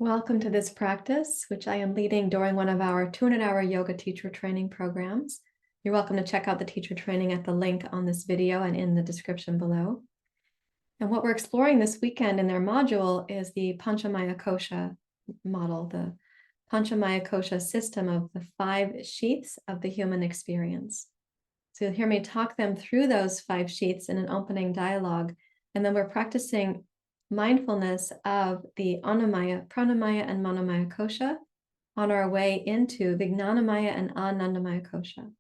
Welcome to this practice, which I am leading during one of our 200-hour yoga teacher training programs. You're welcome to check out the teacher training at the link on this video and in the description below. And what we're exploring this weekend in their module is the kosha model, the kosha system of the 5 sheaths of the human experience. So you'll hear me talk them through those 5 sheaths in an opening dialogue, and then we're practicing mindfulness of the Annamaya, Pranamaya, and Manomaya kosha on our way into Vijnanamaya and Anandamaya kosha.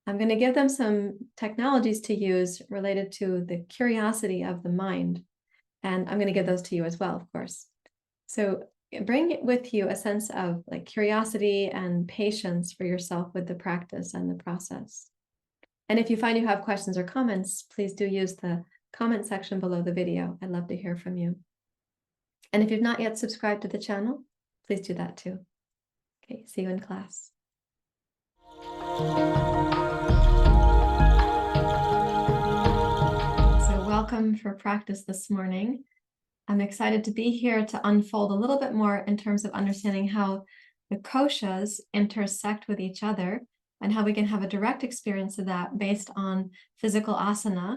I'm going to give them some technologies to use related to the curiosity of the mind, and I'm going to give those to you as well, of course. So bring with you a sense of curiosity and patience for yourself with the practice and the process. And if you find you have questions or comments, please do use the comment section below the video. I'd love to hear from you. And if you've not yet subscribed to the channel, please do that too. Okay, see you in class. So welcome for practice this morning. I'm excited to be here to unfold a little bit more in terms of understanding how the koshas intersect with each other and how we can have a direct experience of that based on physical asana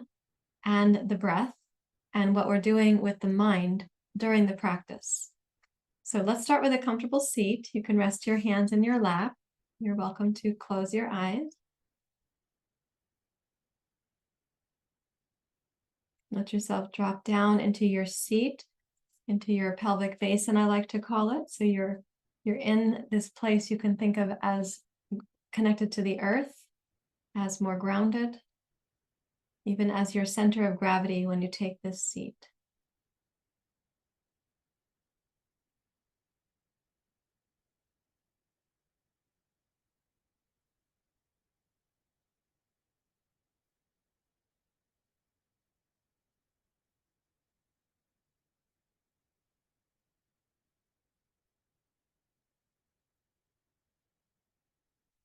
and the breath, and what we're doing with the mind during the practice. So let's start with a comfortable seat. You can rest your hands in your lap. You're welcome to close your eyes. Let yourself drop down into your seat, into your pelvic basin, I like to call it. So you're in this place you can think of as connected to the earth, as more grounded, even as your center of gravity when you take this seat.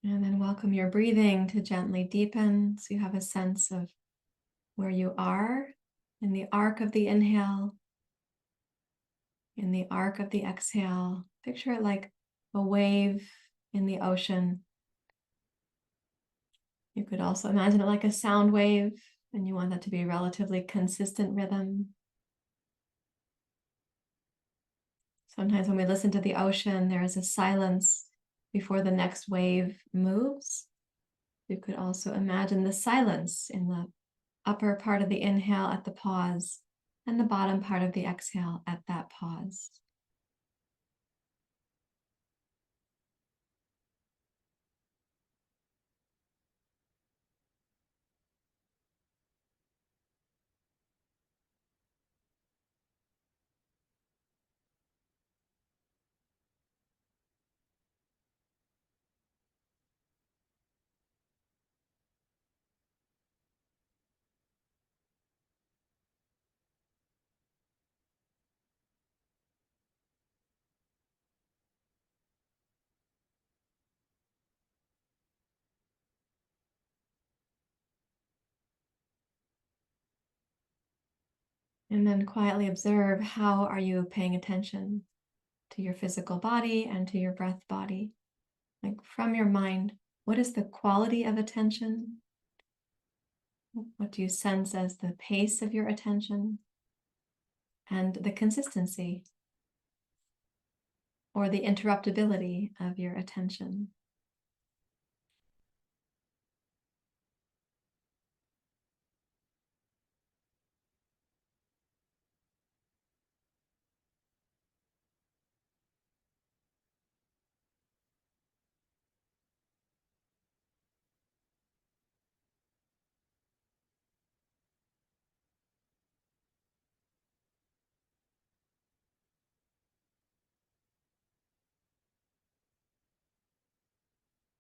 And then welcome your breathing to gently deepen so you have a sense of where you are in the arc of the inhale, in the arc of the exhale. Picture it like a wave in the ocean. You could also imagine it like a sound wave, and you want that to be a relatively consistent rhythm. Sometimes when we listen to the ocean, there is a silence before the next wave moves. You could also imagine the silence in the upper part of the inhale at the pause and the bottom part of the exhale at that pause. And then quietly observe, how are you paying attention to your physical body and to your breath body? Like from your mind, what is the quality of attention? What do you sense as the pace of your attention and the consistency or the interruptibility of your attention?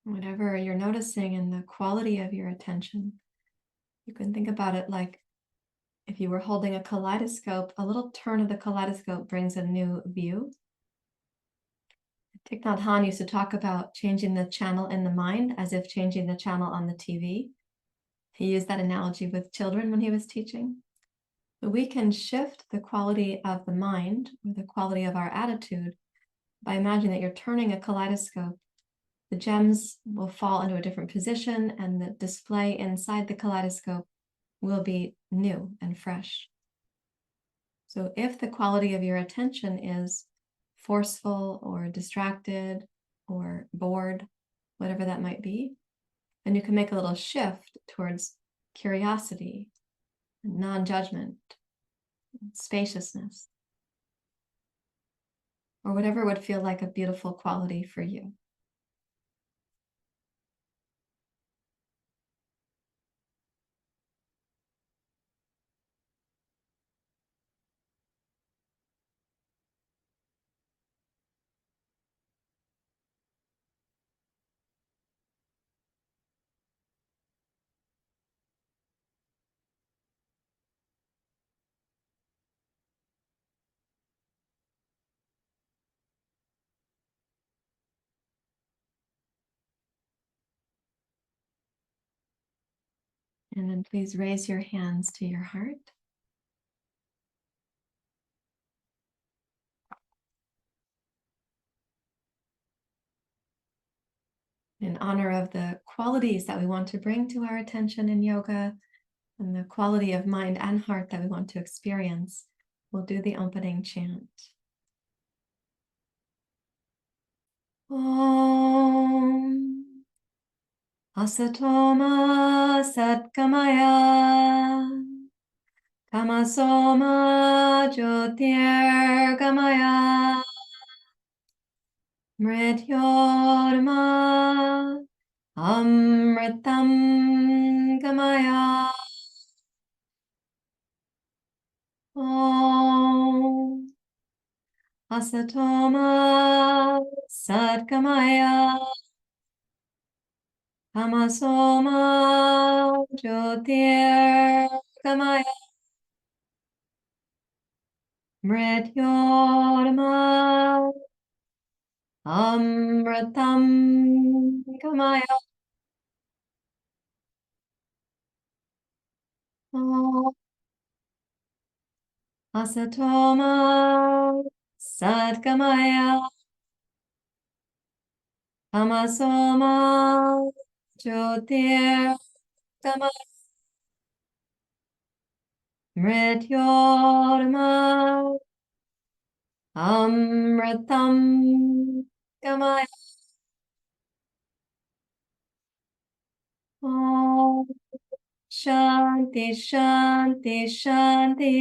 Whatever you're noticing in the quality of your attention, you can think about it like if you were holding a kaleidoscope. A little turn of the kaleidoscope brings a new view. Thich Nhat Hanh used to talk about changing the channel in the mind as if changing the channel on the TV. He used that analogy with children when he was teaching. We can shift the quality of the mind or the quality of our attitude by imagining that you're turning a kaleidoscope. The gems will fall into a different position and the display inside the kaleidoscope will be new and fresh. So if the quality of your attention is forceful or distracted or bored, whatever that might be, then you can make a little shift towards curiosity, non-judgment, spaciousness, or whatever would feel like a beautiful quality for you. And then please raise your hands to your heart. In honor of the qualities that we want to bring to our attention in yoga and the quality of mind and heart that we want to experience, we'll do the opening chant. Om Asatoma Satgamaya Tamasoma Jyotirgamaya Mrityorma Amritam Gamaya. Om Asatoma Satgamaya Tamasoma Jyotirgamaya Mrityorma Amritam Gamaya. Om Asatoma Satgamaya Tamasoma Jyotirgamaya Mrityorma Amritam Gamaya. Om Shanti Shanti Shanti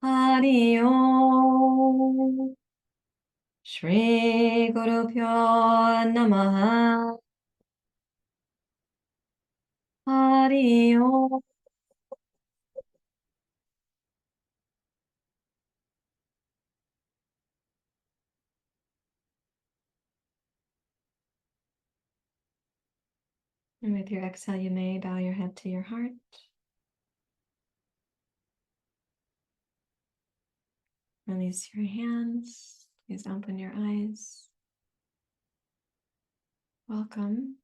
Hari Om Shri Guru Pyo Namaha Hari Om. And with your exhale, you may bow your head to your heart. Release your hands. Please open your eyes. Welcome.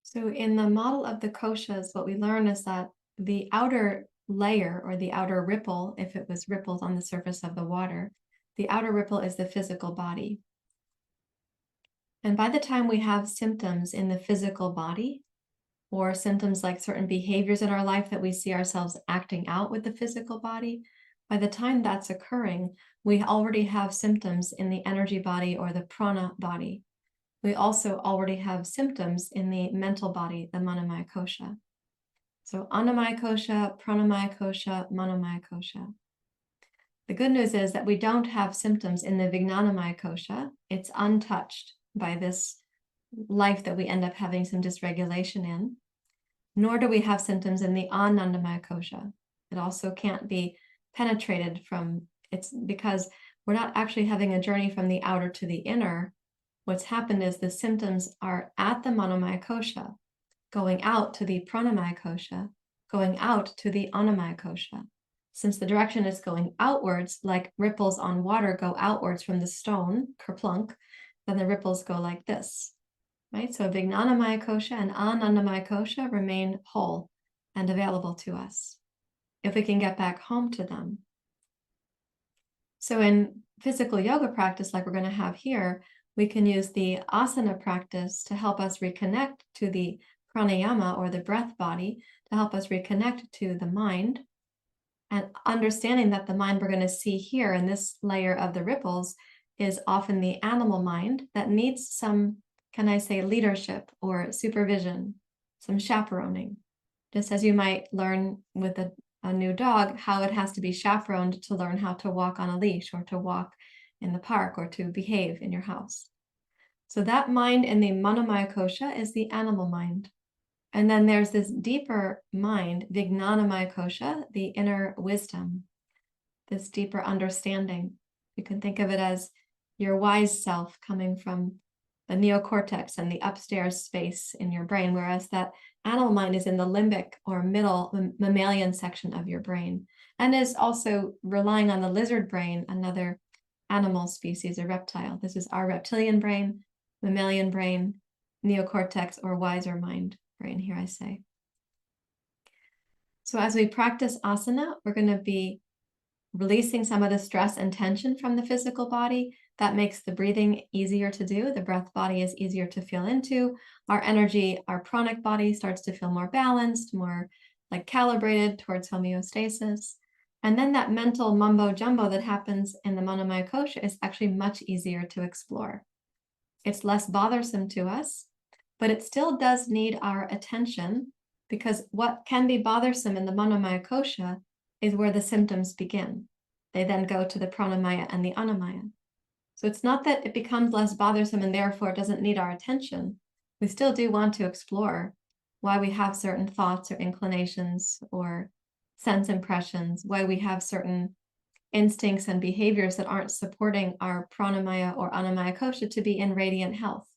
So in the model of the koshas, what we learn is that the outer layer or the outer ripple, if it was ripples on the surface of the water, the outer ripple is the physical body. And by the time we have symptoms in the physical body, or symptoms like certain behaviors in our life that we see ourselves acting out with the physical body, by the time that's occurring, we already have symptoms in the energy body or the prana body. We also already have symptoms in the mental body, the manomaya kosha. So annamaya kosha, pranamaya kosha, manomaya kosha. The good news is that we don't have symptoms in the vijnanamaya kosha. It's untouched by this life that we end up having some dysregulation in. Nor do we have symptoms in the anandamaya kosha. It also can't be penetrated from, it's because we're not actually having a journey from the outer to the inner. What's happened is the symptoms are at the manomaya kosha, going out to the pranamaya kosha, going out to the annamaya kosha. Since the direction is going outwards, like ripples on water go outwards from the stone, kerplunk, then the ripples go like this. Right? So Vijnanamaya kosha and Anandamaya kosha remain whole. and available to us if we can get back home to them. So in physical yoga practice, like we're going to have here, we can use the asana practice to help us reconnect to the pranayama or the breath body, to help us reconnect to the mind, and understanding that the mind we're going to see here in this layer of the ripples is often the animal mind that needs some, can I say, leadership or supervision, some chaperoning. Just as you might learn with a new dog how it has to be chaperoned to learn how to walk on a leash or to walk in the park or to behave in your house. So that mind in the manomaya kosha is the animal mind. And then there's this deeper mind, vijnanamaya kosha, the inner wisdom, this deeper understanding. You can think of it as your wise self coming from the neocortex and the upstairs space in your brain, whereas that animal mind is in the limbic or middle mammalian section of your brain, and is also relying on the lizard brain, another animal species, a reptile. This is our reptilian brain, mammalian brain, neocortex or wiser mind brain, here I say. So as we practice asana, we're going to be releasing some of the stress and tension from the physical body. That makes the breathing easier to do. The breath body is easier to feel into. Our energy, our pranic body starts to feel more balanced, more like calibrated towards homeostasis. And then that mental mumbo jumbo that happens in the manomaya kosha is actually much easier to explore. It's less bothersome to us, but it still does need our attention, because what can be bothersome in the manomaya kosha is where the symptoms begin. They then go to the pranamaya and the annamaya. So it's not that it becomes less bothersome and therefore it doesn't need our attention. We still do want to explore why we have certain thoughts or inclinations or sense impressions, why we have certain instincts and behaviors that aren't supporting our pranamaya or annamaya kosha to be in radiant health.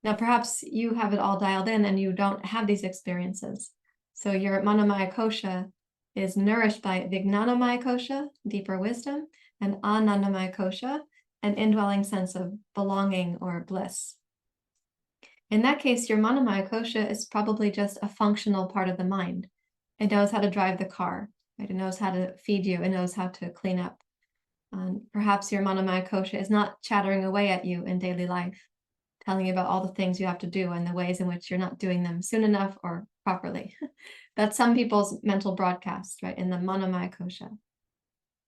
Now, perhaps you have it all dialed in and you don't have these experiences. So your manomaya kosha is nourished by vijnanamaya kosha, deeper wisdom, and anandamaya kosha, an indwelling sense of belonging or bliss. In that case, your manomaya kosha is probably just a functional part of the mind. It knows how to drive the car, right? It knows how to feed you. It knows how to clean up. Perhaps your manomaya kosha is not chattering away at you in daily life, telling you about all the things you have to do and the ways in which you're not doing them soon enough or properly. That's some people's mental broadcast, right, in the manomaya kosha.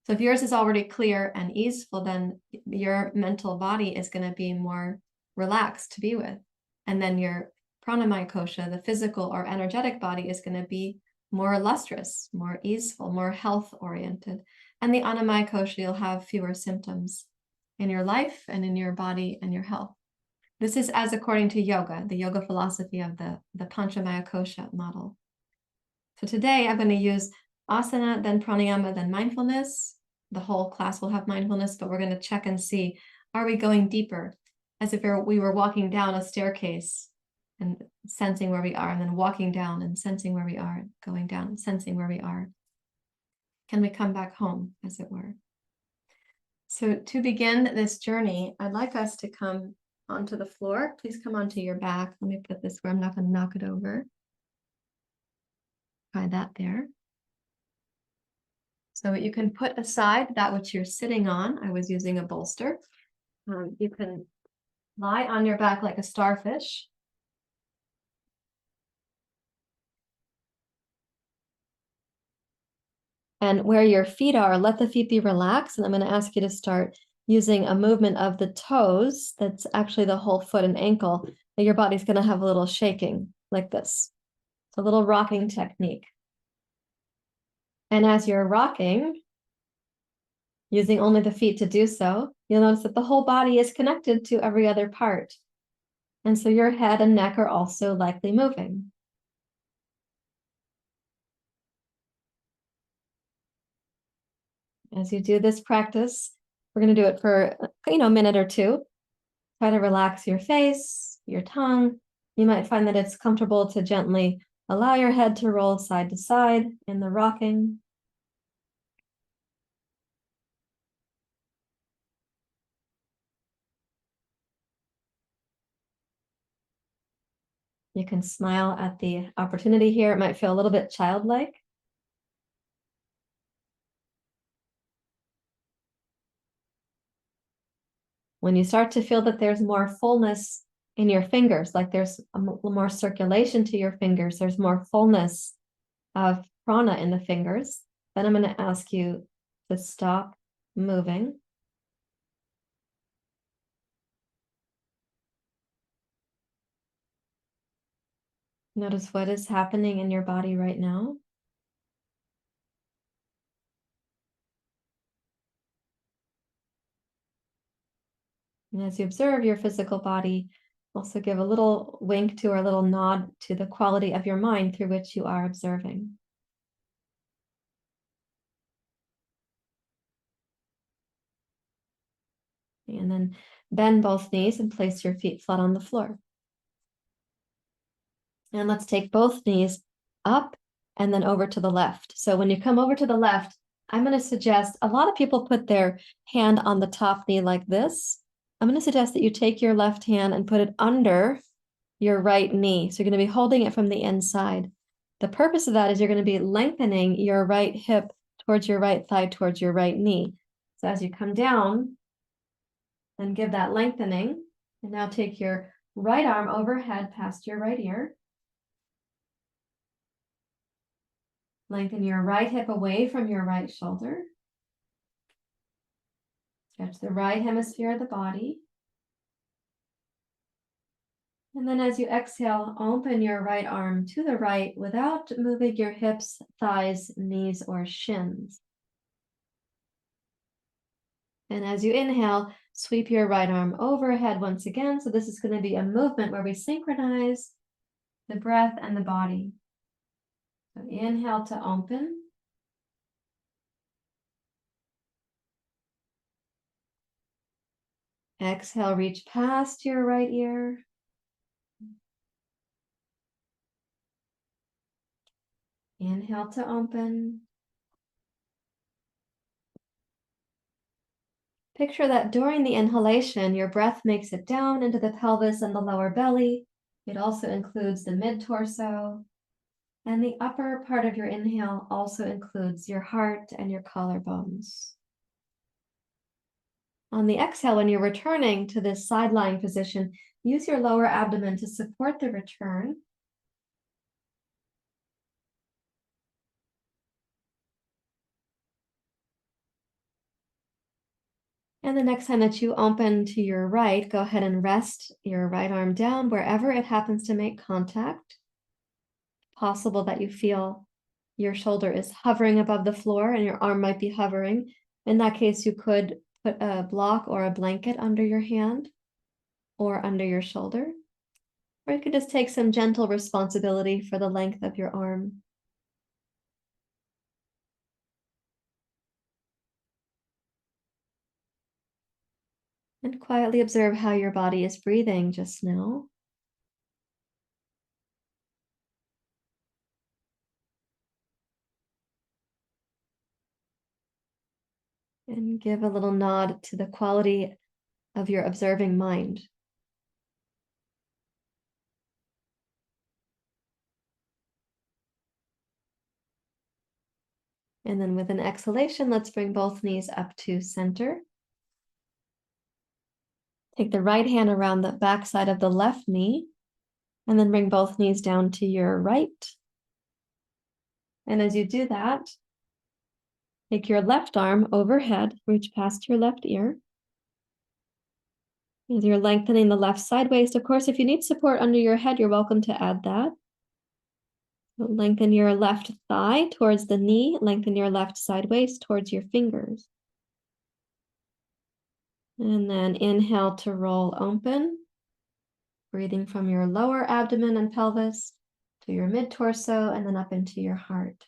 So if yours is already clear and easeful, then your mental body is going to be more relaxed to be with. And then your pranamaya kosha, the physical or energetic body, is going to be more lustrous, more easeful, more health-oriented. And the annamaya kosha, you'll have fewer symptoms in your life and in your body and your health. This is as according to yoga, the yoga philosophy of the Panchamaya kosha model. So today I'm going to use asana, then pranayama, then mindfulness. The whole class will have mindfulness, but we're going to check and see, are we going deeper? As if we were walking down a staircase and sensing where we are, and then walking down and sensing where we are, going down and sensing where we are. Can we come back home, as it were? So to begin this journey, I'd like us to come onto the floor. Please come onto your back. Let me put this where I'm not going to knock it over. Try that there. So you can put aside that which you're sitting on. I was using a bolster. You can lie on your back like a starfish. And where your feet are, let the feet be relaxed. And I'm going to ask you to start using a movement of the toes. That's actually the whole foot and ankle. And your body's going to have a little shaking like this. It's a little rocking technique. And as you're rocking, using only the feet to do so, you'll notice that the whole body is connected to every other part. And so your head and neck are also likely moving. As you do this practice, we're going to do it for, a minute or two. Try to relax your face, your tongue. You might find that it's comfortable to gently allow your head to roll side to side in the rocking. You can smile at the opportunity here. It might feel a little bit childlike. When you start to feel that there's more fullness in your fingers, like there's more circulation to your fingers, there's more fullness of prana in the fingers, then I'm going to ask you to stop moving. Notice what is happening in your body right now. And as you observe your physical body, also give a little wink to or a little nod to the quality of your mind through which you are observing. And then bend both knees and place your feet flat on the floor. And let's take both knees up and then over to the left. So when you come over to the left, I'm going to suggest a lot of people put their hand on the top knee like this. I'm going to suggest that you take your left hand and put it under your right knee. So you're going to be holding it from the inside. The purpose of that is you're going to be lengthening your right hip towards your right thigh, towards your right knee. So as you come down and give that lengthening, and now take your right arm overhead past your right ear. Lengthen your right hip away from your right shoulder. Stretch the right hemisphere of the body. And then as you exhale, open your right arm to the right without moving your hips, thighs, knees, or shins. And as you inhale, sweep your right arm overhead once again. So this is going to be a movement where we synchronize the breath and the body. So inhale to open. Exhale, reach past your right ear. Inhale to open. Picture that during the inhalation, your breath makes it down into the pelvis and the lower belly. It also includes the mid-torso. And the upper part of your inhale also includes your heart and your collarbones. On the exhale, when you're returning to this side lying position, use your lower abdomen to support the return. And the next time that you open to your right, go ahead and rest your right arm down wherever it happens to make contact. Possible that you feel your shoulder is hovering above the floor and your arm might be hovering. In that case, you could put a block or a blanket under your hand or under your shoulder. Or you could just take some gentle responsibility for the length of your arm. And quietly observe how your body is breathing just now. And give a little nod to the quality of your observing mind. And then with an exhalation, let's bring both knees up to center. Take the right hand around the back side of the left knee, and then bring both knees down to your right. And as you do that, take your left arm overhead, reach past your left ear. As you're lengthening the left side waist, of course, if you need support under your head, you're welcome to add that. So lengthen your left thigh towards the knee, lengthen your left side waist towards your fingers. And then inhale to roll open, breathing from your lower abdomen and pelvis to your mid-torso and then up into your heart.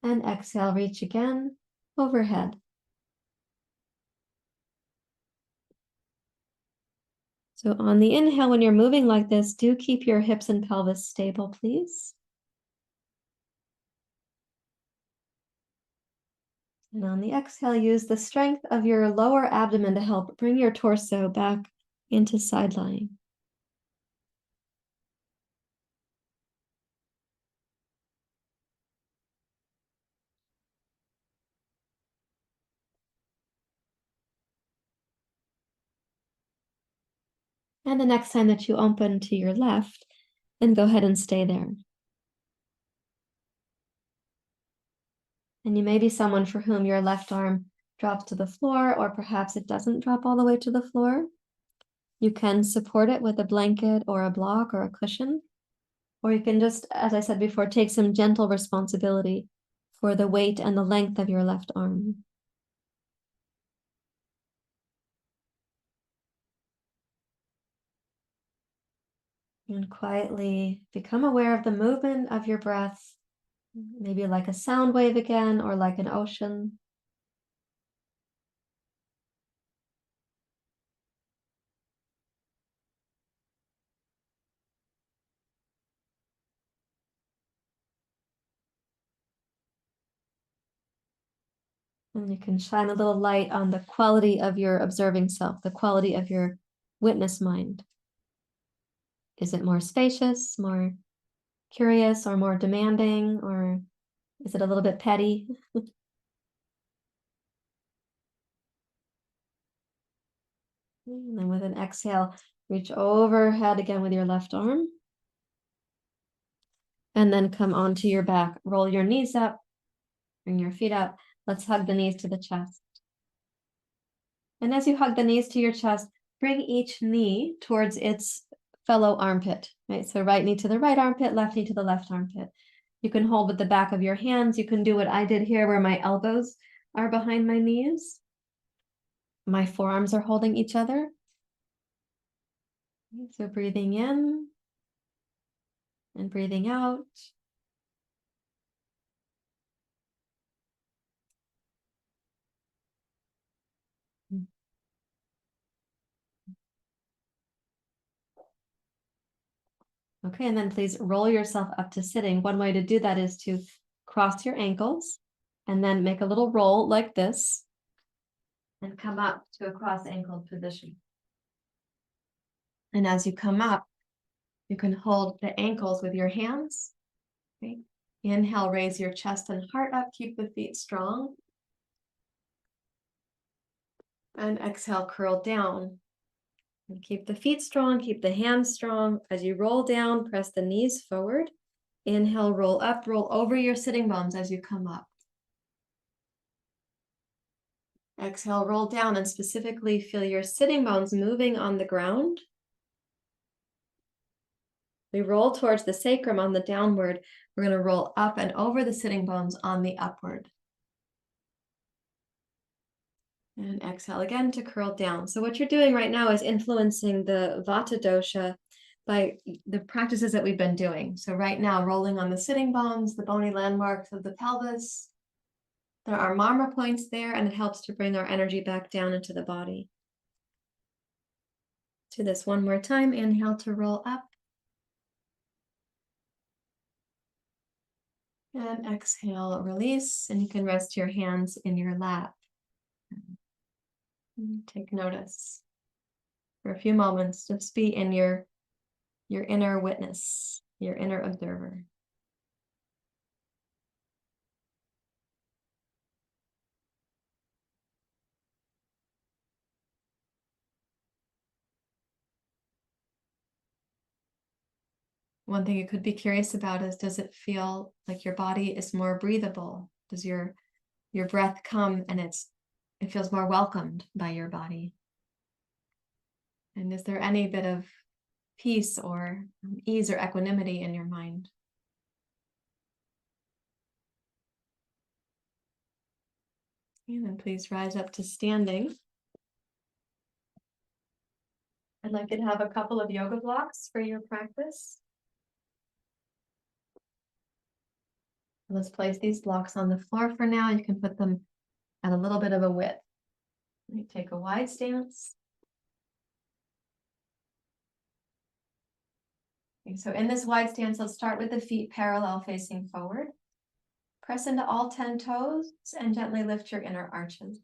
And exhale, reach again, overhead. So on the inhale, when you're moving like this, do keep your hips and pelvis stable, please. And on the exhale, use the strength of your lower abdomen to help bring your torso back into side lying. And the next time that you open to your left, then go ahead and stay there. And you may be someone for whom your left arm drops to the floor, or perhaps it doesn't drop all the way to the floor. You can support it with a blanket or a block or a cushion, or you can just, as I said before, take some gentle responsibility for the weight and the length of your left arm. And quietly become aware of the movement of your breath, maybe like a sound wave again, or like an ocean. And you can shine a little light on the quality of your observing self, the quality of your witness mind. Is it more spacious, more curious, or more demanding, or is it a little bit petty? And then with an exhale, reach overhead again with your left arm. And then come onto your back. Roll your knees up, bring your feet up. Let's hug the knees to the chest. And as you hug the knees to your chest, bring each knee towards its fellow armpit, right? So right knee to the right armpit, left knee to the left armpit. You can hold with the back of your hands. You can do what I did here, where my elbows are behind my knees. My forearms are holding each other. So breathing in and breathing out. Okay, and then please roll yourself up to sitting. One way to do that is to cross your ankles and then make a little roll like this and come up to a cross-ankled position. And as you come up, you can hold the ankles with your hands. Okay. Inhale, raise your chest and heart up. Keep the feet strong. And exhale, curl down. And keep the feet strong, keep the hands strong. As you roll down, press the knees forward. Inhale, roll up, roll over your sitting bones as you come up. Exhale, roll down, and specifically feel your sitting bones moving on the ground. We roll towards the sacrum on the downward. We're going to roll up and over the sitting bones on the upward. And exhale again to curl down. So what you're doing right now is influencing the Vata dosha by the practices that we've been doing. So right now, rolling on the sitting bones, the bony landmarks of the pelvis. There are marma points there, and it helps to bring our energy back down into the body. Do this one more time. Inhale to roll up. And exhale, release, and you can rest your hands in your lap. Take notice for a few moments. Just be in your inner witness, your inner observer. One thing you could be curious about is, does it feel like your body is more breathable? Does your breath come and it feels more welcomed by your body? And is there any bit of peace or ease or equanimity in your mind? And then please rise up to standing. I'd like you to have a couple of yoga blocks for your practice. Let's place these blocks on the floor for now. You can put them at a little bit of a width. Take a wide stance. Okay, so in this wide stance, let's start with the feet parallel facing forward. Press into all 10 toes and gently lift your inner arches.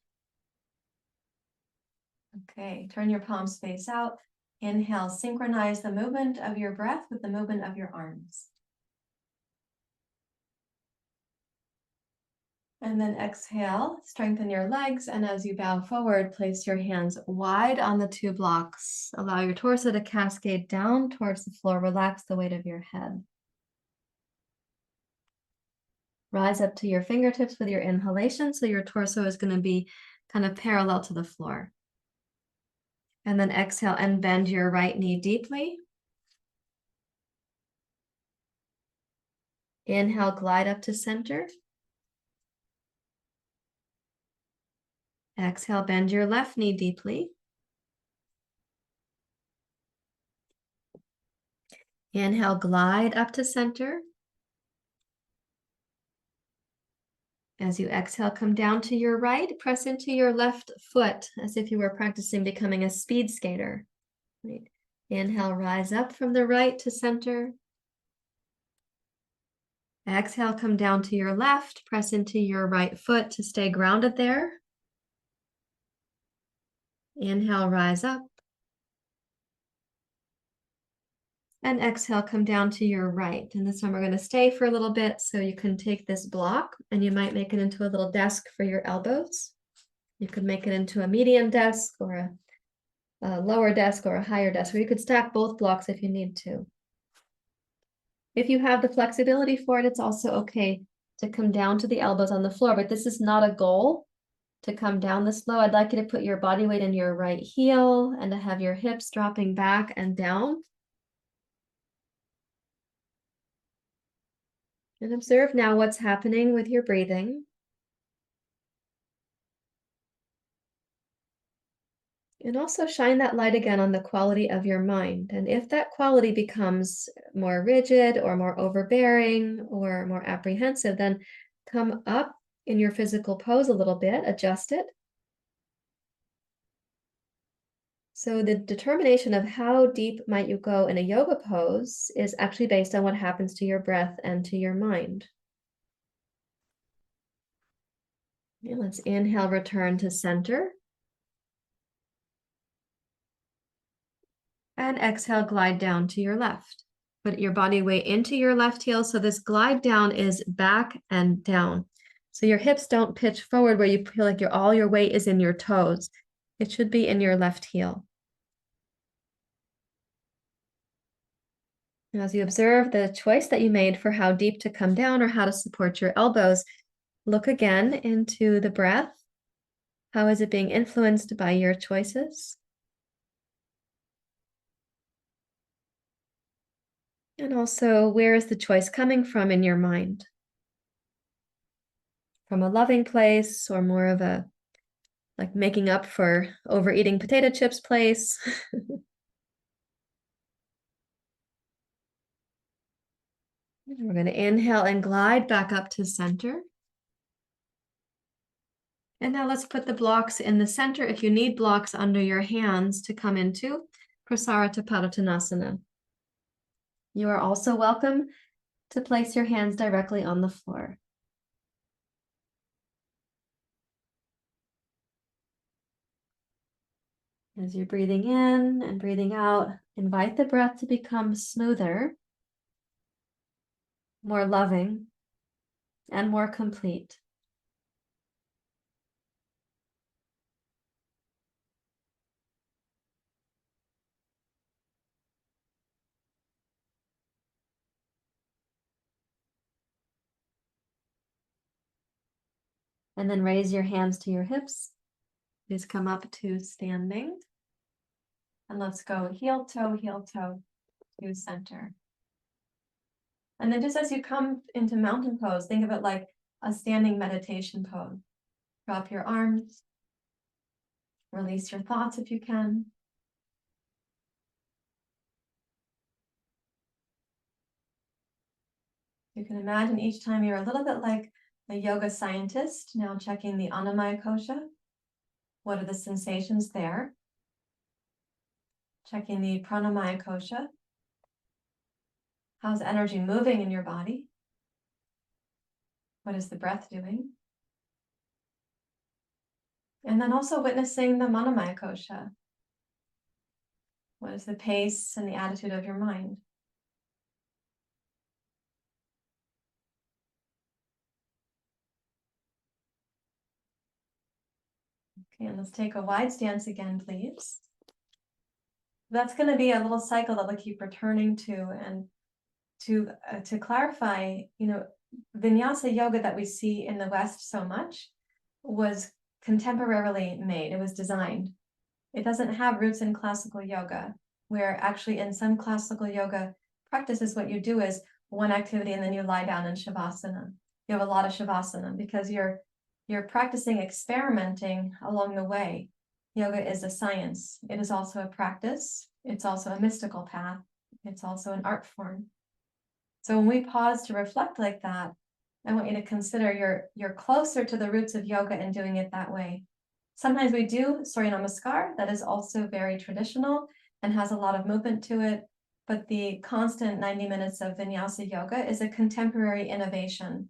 Okay, turn your palms face out. Inhale, synchronize the movement of your breath with the movement of your arms. And then exhale, strengthen your legs. And as you bow forward, place your hands wide on the two blocks. Allow your torso to cascade down towards the floor. Relax the weight of your head. Rise up to your fingertips with your inhalation. So your torso is going to be kind of parallel to the floor. And then exhale and bend your right knee deeply. Inhale, glide up to center. Exhale, bend your left knee deeply. Inhale, glide up to center. As you exhale, come down to your right, press into your left foot as if you were practicing becoming a speed skater. Right. Inhale, rise up from the right to center. Exhale, come down to your left, press into your right foot to stay grounded there. Inhale, rise up. And exhale, come down to your right. And this time we're going to stay for a little bit so you can take this block and you might make it into a little desk for your elbows. You could make it into a medium desk or a lower desk or a higher desk, or you could stack both blocks if you need to. If you have the flexibility for it, it's also okay to come down to the elbows on the floor, but this is not a goal to come down this low. I'd like you to put your body weight in your right heel and to have your hips dropping back and down. And observe now what's happening with your breathing. And also shine that light again on the quality of your mind. And if that quality becomes more rigid or more overbearing or more apprehensive, then come up in your physical pose a little bit, adjust it. So the determination of how deep might you go in a yoga pose is actually based on what happens to your breath and to your mind. Okay, let's inhale, return to center. And exhale, glide down to your left. Put your body weight into your left heel. So this glide down is back and down. So your hips don't pitch forward where you feel like all your weight is in your toes. It should be in your left heel. As you observe the choice that you made for how deep to come down or how to support your elbows, look again into the breath. How is it being influenced by your choices? And also, where is the choice coming from in your mind? From a loving place or more of a like making up for overeating potato chips place? We're going to inhale and glide back up to center. And now let's put the blocks in the center. If you need blocks under your hands to come into Prasarita Padottanasana. You are also welcome to place your hands directly on the floor. As you're breathing in and breathing out, invite the breath to become smoother, more loving, and more complete. And then raise your hands to your hips. Please come up to standing. And let's go heel toe to center. And then just as you come into mountain pose, think of it like a standing meditation pose. Drop your arms. Release your thoughts if you can. You can imagine each time you're a little bit like a yoga scientist, now checking the Annamaya kosha. What are the sensations there? Checking the pranamaya kosha. How's energy moving in your body? What is the breath doing? And then also witnessing the manamaya kosha. What is the pace and the attitude of your mind? Okay, and let's take a wide stance again, please. That's going to be a little cycle that we'll keep returning to. And to clarify, Vinyasa yoga that we see in the West so much was contemporarily made. It was designed. It doesn't have roots in classical yoga, where actually in some classical yoga practices, what you do is one activity and then you lie down in shavasana. You have a lot of shavasana because you're practicing experimenting along the way. Yoga is a science. It is also a practice. It's also a mystical path. It's also an art form. So when we pause to reflect like that, I want you to consider you're closer to the roots of yoga and doing it that way. Sometimes we do Surya Namaskar, that is also very traditional and has a lot of movement to it, but the constant 90 minutes of Vinyasa yoga is a contemporary innovation.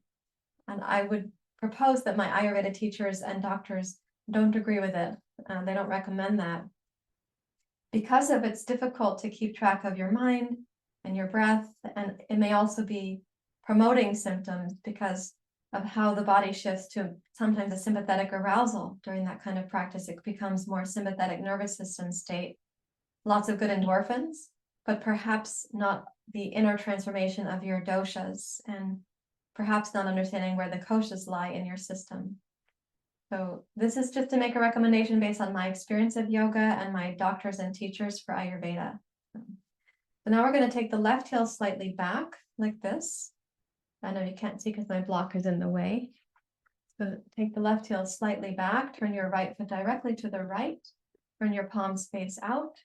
And I would propose that my Ayurveda teachers and doctors don't agree with it. They don't recommend that. Because of it's difficult to keep track of your mind and your breath, and it may also be promoting symptoms because of how the body shifts to sometimes a sympathetic arousal during that kind of practice. It becomes more sympathetic nervous system state. Lots of good endorphins, but perhaps not the inner transformation of your doshas, and perhaps not understanding where the koshas lie in your system. So this is just to make a recommendation based on my experience of yoga and my doctors and teachers for Ayurveda. So now we're going to take the left heel slightly back like this. I know you can't see because my block is in the way. So take the left heel slightly back, turn your right foot directly to the right, turn your palms face out.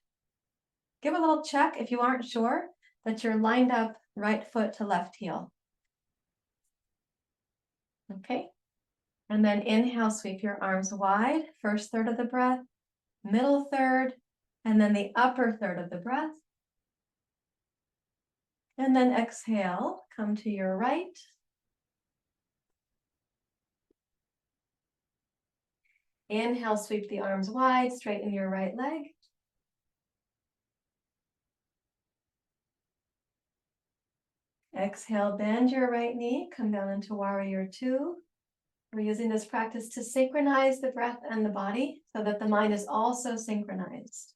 Give a little check if you aren't sure that you're lined up right foot to left heel. Okay. And then inhale, sweep your arms wide, first third of the breath, middle third, and then the upper third of the breath. And then exhale, come to your right. Inhale, sweep the arms wide, straighten your right leg. Exhale, bend your right knee, come down into warrior two. We're using this practice to synchronize the breath and the body so that the mind is also synchronized.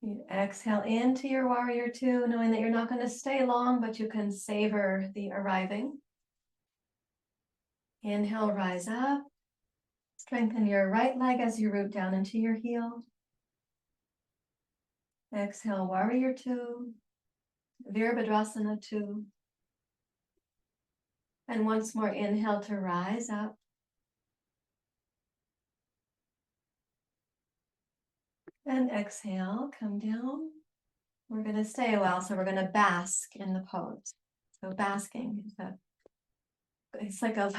You exhale into your warrior two, knowing that you're not going to stay long, but you can savor the arriving. Inhale, rise up. Strengthen your right leg as you root down into your heel. Exhale, warrior two. Virabhadrasana two. And once more, inhale to rise up. And exhale, come down. We're going to stay a while, so we're going to bask in the pose. So basking, it's like a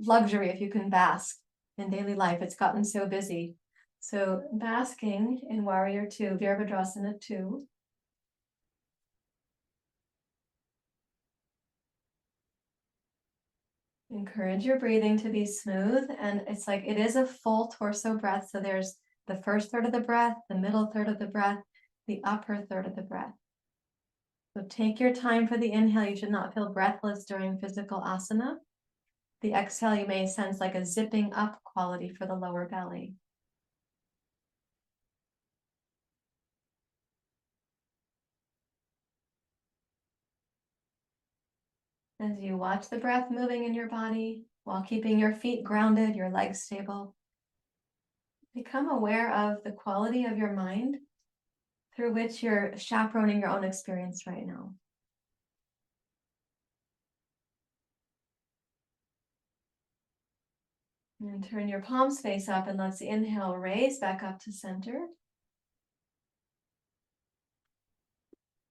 luxury if you can bask in daily life. It's gotten so busy. So basking in warrior two, Virabhadrasana two. Encourage your breathing to be smooth. And it's like it is a full torso breath. So there's the first third of the breath, the middle third of the breath, the upper third of the breath. So take your time for the inhale. You should not feel breathless during physical asana. The exhale, you may sense like a zipping up quality for the lower belly. As you watch the breath moving in your body while keeping your feet grounded, your legs stable, become aware of the quality of your mind through which you're chaperoning your own experience right now. And turn your palms face up and let's inhale, raise back up to center.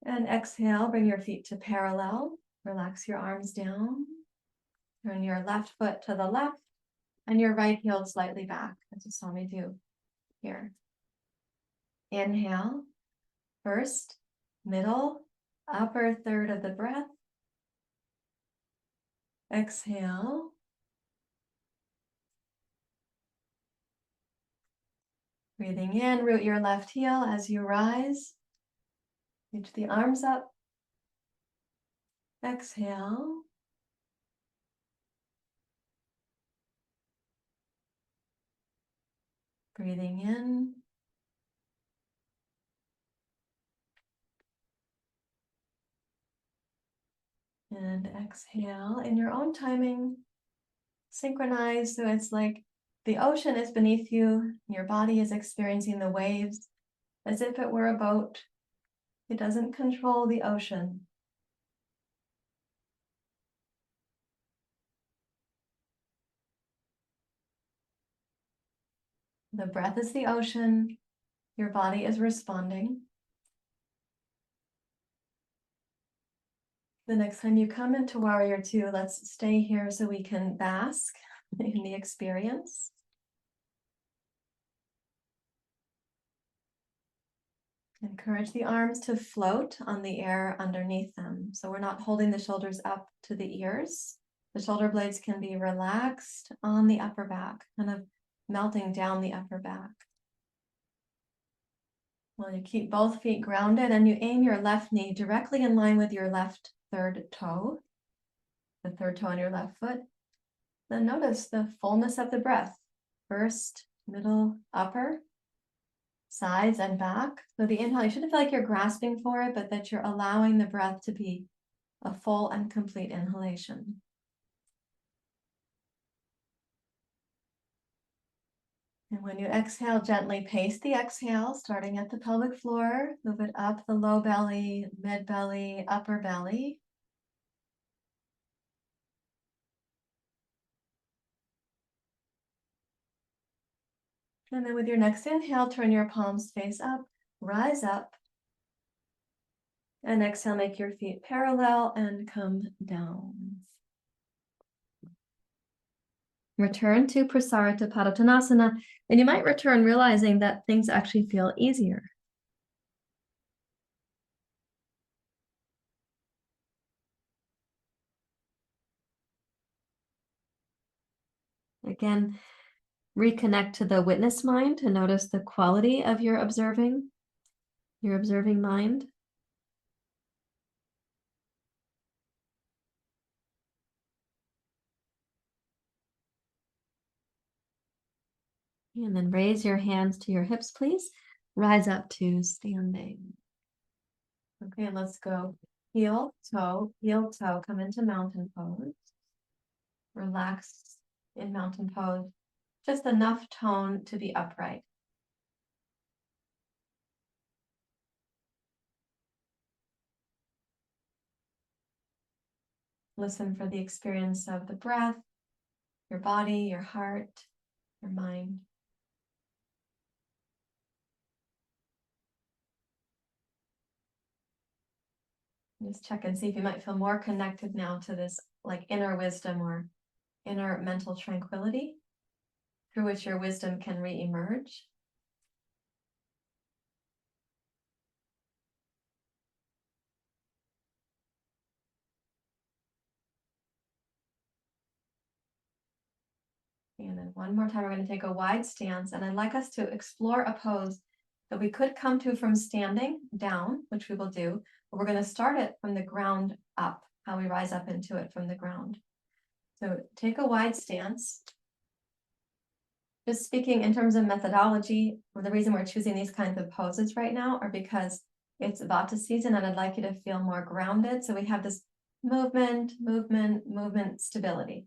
And exhale, bring your feet to parallel. Relax your arms down. Turn your left foot to the left and your right heel slightly back, as you saw me do here. Inhale, first, middle, upper third of the breath. Exhale. Breathing in, root your left heel as you rise. Reach the arms up. Exhale. Breathing in. And exhale in your own timing. Synchronize so it's like the ocean is beneath you. Your body is experiencing the waves as if it were a boat. It doesn't control the ocean. The breath is the ocean. Your body is responding. The next time you come into Warrior Two, let's stay here so we can bask in the experience. Encourage the arms to float on the air underneath them. So we're not holding the shoulders up to the ears. The shoulder blades can be relaxed on the upper back, kind of melting down the upper back. Well, you keep both feet grounded and you aim your left knee directly in line with your left third toe, the third toe on your left foot. Then notice the fullness of the breath. First, middle, upper, sides and back. So the inhale, you shouldn't feel like you're grasping for it, but that you're allowing the breath to be a full and complete inhalation. And when you exhale, gently pace the exhale, starting at the pelvic floor, move it up the low belly, mid belly, upper belly. And then with your next inhale, turn your palms face up, rise up. And exhale, make your feet parallel and come down. Return to Prasarita Padottanasana, and you might return realizing that things actually feel easier. Again, reconnect to the witness mind to notice the quality of your observing mind. And then raise your hands to your hips, please. Rise up to standing. Okay, let's go. Heel, toe, come into mountain pose. Relax in mountain pose. Just enough tone to be upright. Listen for the experience of the breath, your body, your heart, your mind. Just check and see if you might feel more connected now to this like inner wisdom or inner mental tranquility through which your wisdom can re-emerge. And then one more time, we're going to take a wide stance, and I'd like us to explore a pose that we could come to from standing down, which we will do, but we're going to start it from the ground up, how we rise up into it from the ground. So take a wide stance. Just speaking in terms of methodology, the reason we're choosing these kinds of poses right now are because it's Vata season and I'd like you to feel more grounded. So we have this movement, stability.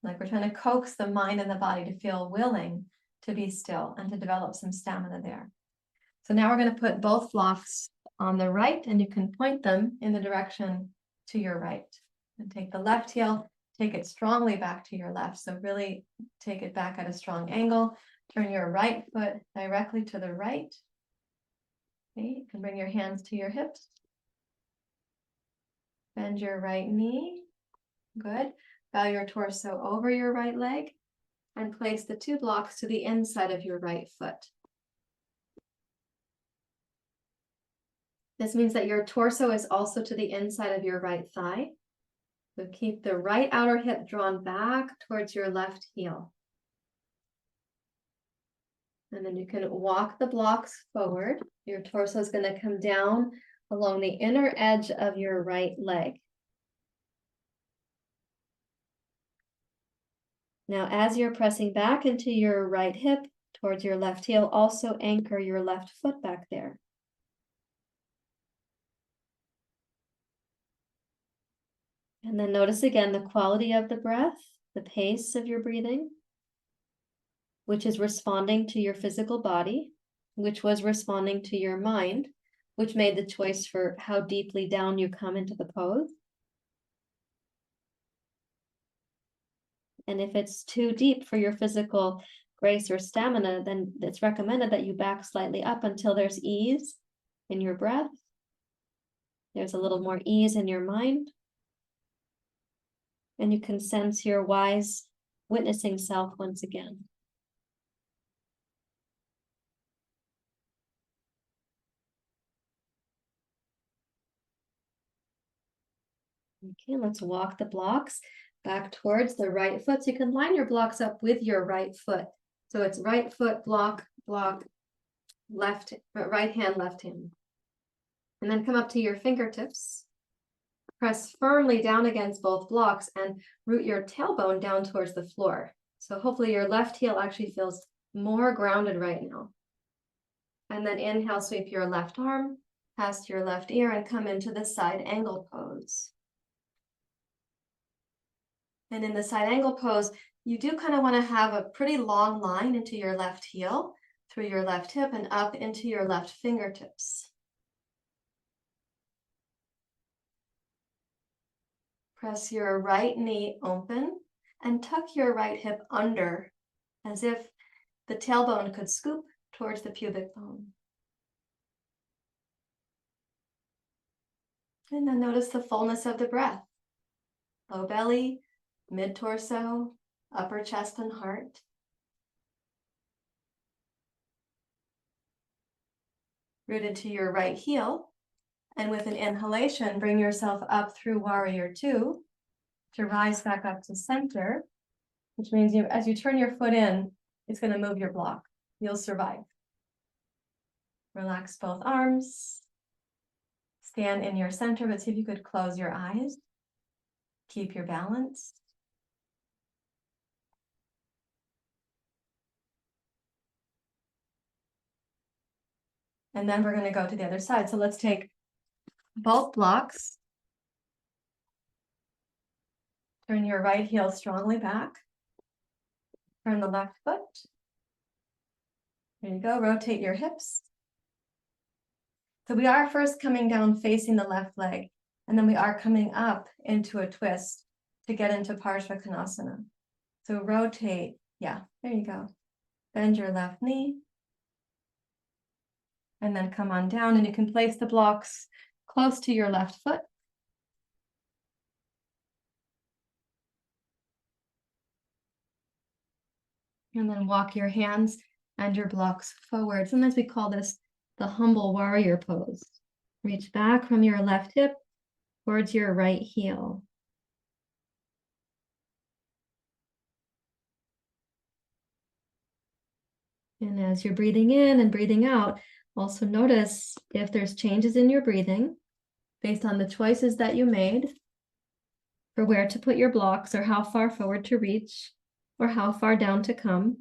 Like we're trying to coax the mind and the body to feel willing to be still and to develop some stamina there. So now we're going to put both blocks on the right and you can point them in the direction to your right. And take the left heel, take it strongly back to your left. So really take it back at a strong angle. Turn your right foot directly to the right. Okay, you can bring your hands to your hips. Bend your right knee. Good. Bow your torso over your right leg and place the two blocks to the inside of your right foot. This means that your torso is also to the inside of your right thigh. So keep the right outer hip drawn back towards your left heel. And then you can walk the blocks forward. Your torso is going to come down along the inner edge of your right leg. Now, as you're pressing back into your right hip, towards your left heel. Also anchor your left foot back there. And then notice again the quality of the breath, the pace of your breathing, which is responding to your physical body, which was responding to your mind, which made the choice for how deeply down you come into the pose. And if it's too deep for your physical grace or stamina, then it's recommended that you back slightly up until there's ease in your breath. There's a little more ease in your mind. And you can sense your wise, witnessing self once again. Okay, let's walk the blocks back towards the right foot. So you can line your blocks up with your right foot. So it's right foot, block, block, left, right hand, left hand. And then come up to your fingertips. Press firmly down against both blocks and root your tailbone down towards the floor. So hopefully your left heel actually feels more grounded right now. And then inhale, sweep your left arm past your left ear and come into the side angle pose. And in the side angle pose, you do kind of want to have a pretty long line into your left heel, through your left hip and up into your left fingertips. Press your right knee open and tuck your right hip under as if the tailbone could scoop towards the pubic bone. And then notice the fullness of the breath. Low belly, mid-torso, upper chest and heart. Root into your right heel. And with an inhalation, bring yourself up through warrior two to rise back up to center, which means as you turn your foot in, it's going to move your block. You'll survive. Relax both arms. Stand in your center, but see if you could close your eyes. Keep your balance. And then we're going to go to the other side. So let's take both blocks. Turn your right heel strongly back. Turn the left foot. There you go. Rotate your hips. So we are first coming down facing the left leg, and then we are coming up into a twist to get into Parshvakonasana. So rotate. Yeah, there you go. Bend your left knee. And then come on down, and you can place the blocks close to your left foot. And then walk your hands and your blocks forward. Sometimes we call this the humble warrior pose. Reach back from your left hip towards your right heel. And as you're breathing in and breathing out, also notice if there's changes in your breathing based on the choices that you made for where to put your blocks or how far forward to reach or how far down to come.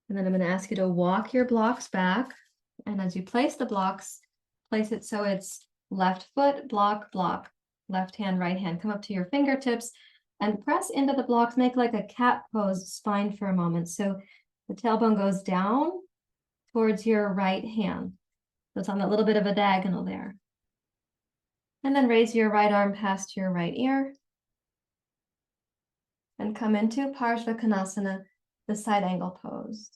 And then I'm going to ask you to walk your blocks back. And as you place the blocks, place it so it's left foot, block, block, left hand, right hand. Come up to your fingertips and press into the blocks. Make like a cat pose spine for a moment. So the tailbone goes down towards your right hand. So it's on a little bit of a diagonal there. And then raise your right arm past your right ear. And come into Parshvakonasana, the side angle pose.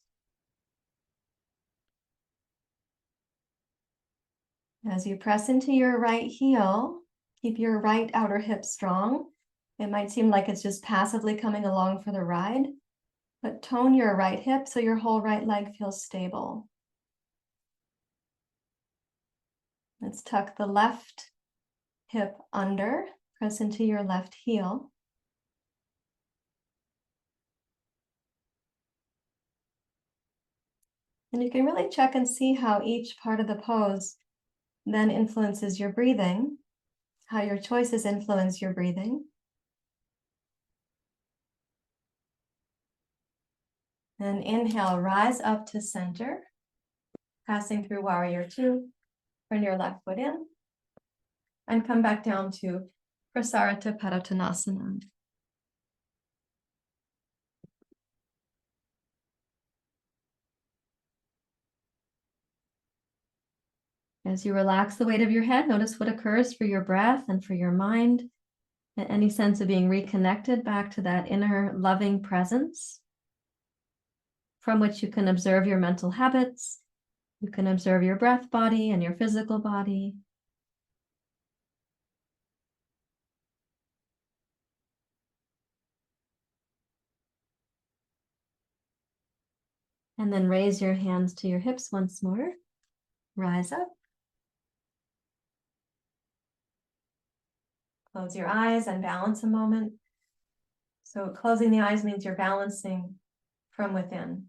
As you press into your right heel, keep your right outer hip strong. It might seem like it's just passively coming along for the ride, but tone your right hip so your whole right leg feels stable. Let's tuck the left hip under, press into your left heel. And you can really check and see how each part of the pose then influences your breathing, how your choices influence your breathing. And inhale, rise up to center, passing through warrior two. Turn your left foot in and come back down to Prasarita Padottanasana. As you relax the weight of your head, notice what occurs for your breath and for your mind, and any sense of being reconnected back to that inner loving presence from which you can observe your mental habits. You can observe your breath body and your physical body. And then raise your hands to your hips once more. Rise up. Close your eyes and balance a moment. So closing the eyes means you're balancing from within.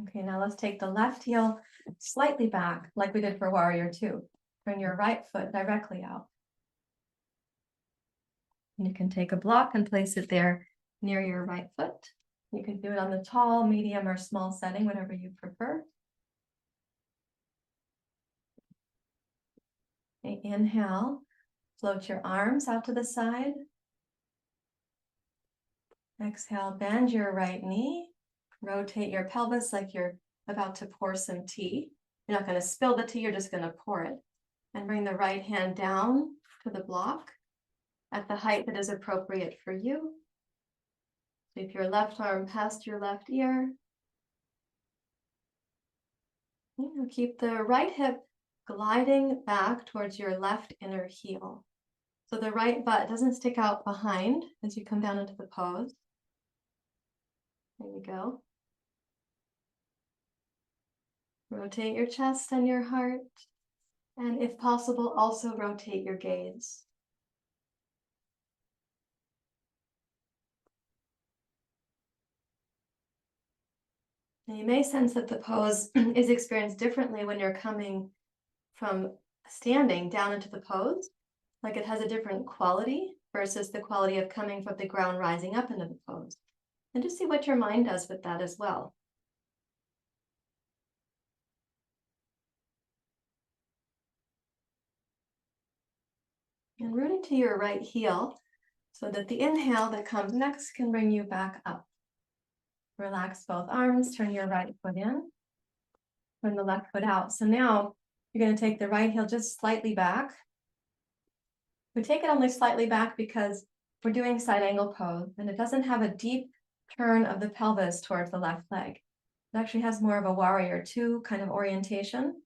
Okay, now let's take the left heel slightly back, like we did for warrior two. Turn your right foot directly out. And you can take a block and place it there near your right foot. You can do it on the tall, medium, or small setting, whatever you prefer. Okay, inhale, float your arms out to the side. Exhale, bend your right knee. Rotate your pelvis like you're about to pour some tea. You're not going to spill the tea, you're just going to pour it. And bring the right hand down to the block at the height that is appropriate for you. Sweep your left arm past your left ear. Keep the right hip gliding back towards your left inner heel. So the right butt doesn't stick out behind as you come down into the pose. There you go. Rotate your chest and your heart. And if possible, also rotate your gaze. Now you may sense that the pose is experienced differently when you're coming from standing down into the pose, like it has a different quality versus the quality of coming from the ground rising up into the pose. And just see what your mind does with that as well. And rooting to your right heel so that the inhale that comes next can bring you back up. Relax both arms, turn your right foot in, turn the left foot out. So now you're going to take the right heel just slightly back. We take it only slightly back because we're doing side angle pose and it doesn't have a deep turn of the pelvis towards the left leg. It actually has more of a warrior two kind of orientation.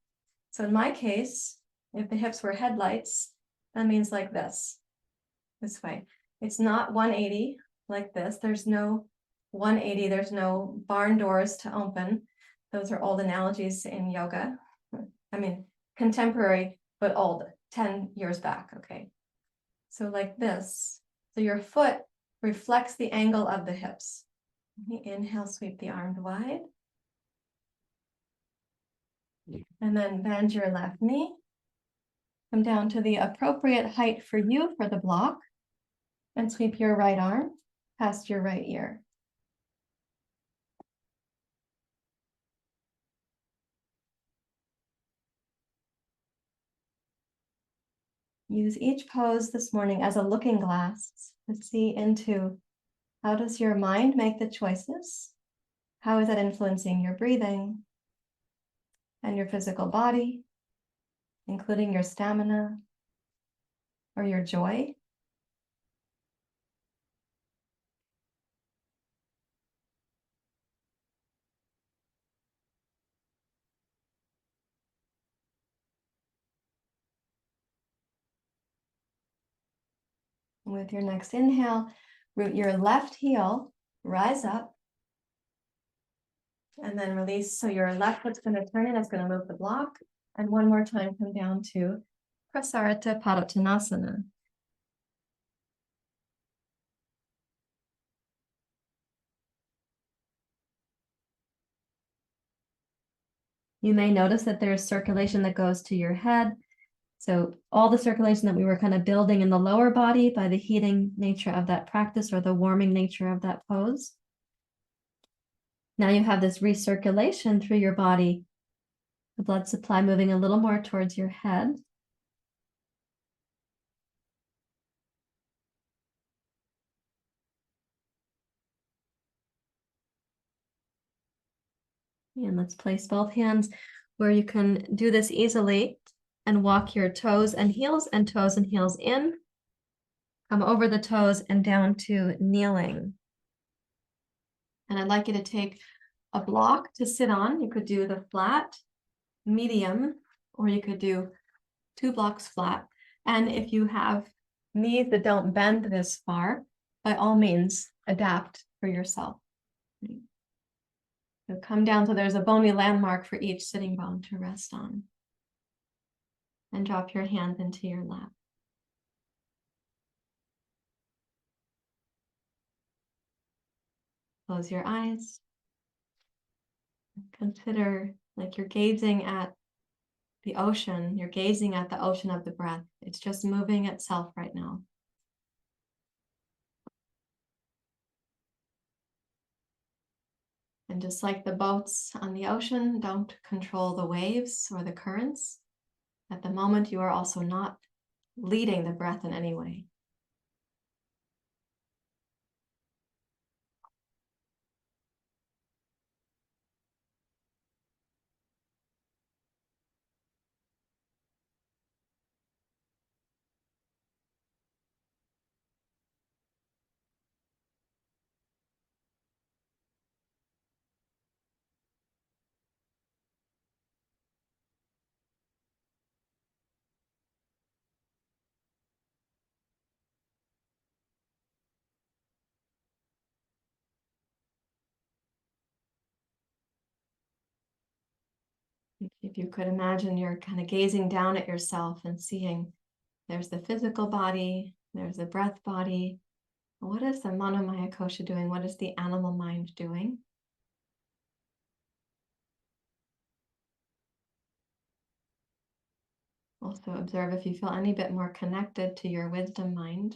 So in my case, if the hips were headlights, that means like this way. It's not 180 like this. There's no 180. There's no barn doors to open. Those are old analogies in yoga. I mean, contemporary, but old, 10 years back, okay? So like this. So your foot reflects the angle of the hips. Inhale, sweep the arms wide. And then bend your left knee. Come down to the appropriate height for you for the block. And sweep your right arm past your right ear. Use each pose this morning as a looking glass to see into how does your mind make the choices? How is that influencing your breathing and your physical body, including your stamina or your joy? With your next inhale, Root your left heel, rise up, and then release. So your left foot's going to turn in, it's going to move the block. And one more time, come down to Prasarita Padottanasana. You may notice that there's circulation that goes to your head. So all the circulation that we were kind of building in the lower body by the heating nature of that practice or the warming nature of that pose. Now you have this recirculation through your body, the blood supply moving a little more towards your head. And let's place both hands where you can do this easily and walk your toes and heels in. Come over the toes and down to kneeling. And I'd like you to take a block to sit on. You could do the flat, medium, or you could do 2 blocks flat. And if you have knees that don't bend this far, by all means, adapt for yourself. So come down so there's a bony landmark for each sitting bone to rest on. And drop your hands into your lap. Close your eyes. Consider like you're gazing at the ocean. You're gazing at the ocean of the breath. It's just moving itself right now. And just like the boats on the ocean don't control the waves or the currents, at the moment you are also not leading the breath in any way. If you could imagine you're kind of gazing down at yourself and seeing there's the physical body, there's the breath body. What is the manomaya kosha doing? What is the animal mind doing? Also observe if you feel any bit more connected to your wisdom mind.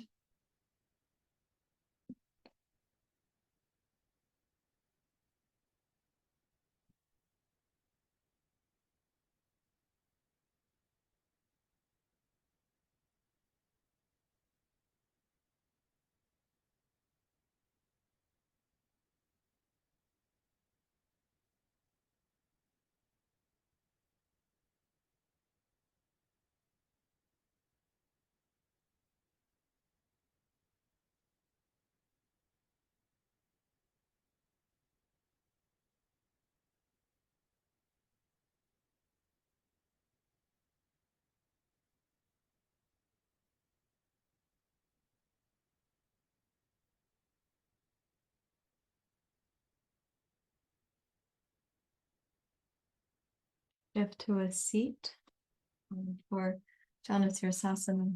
Shift to a seat for Janusirasana.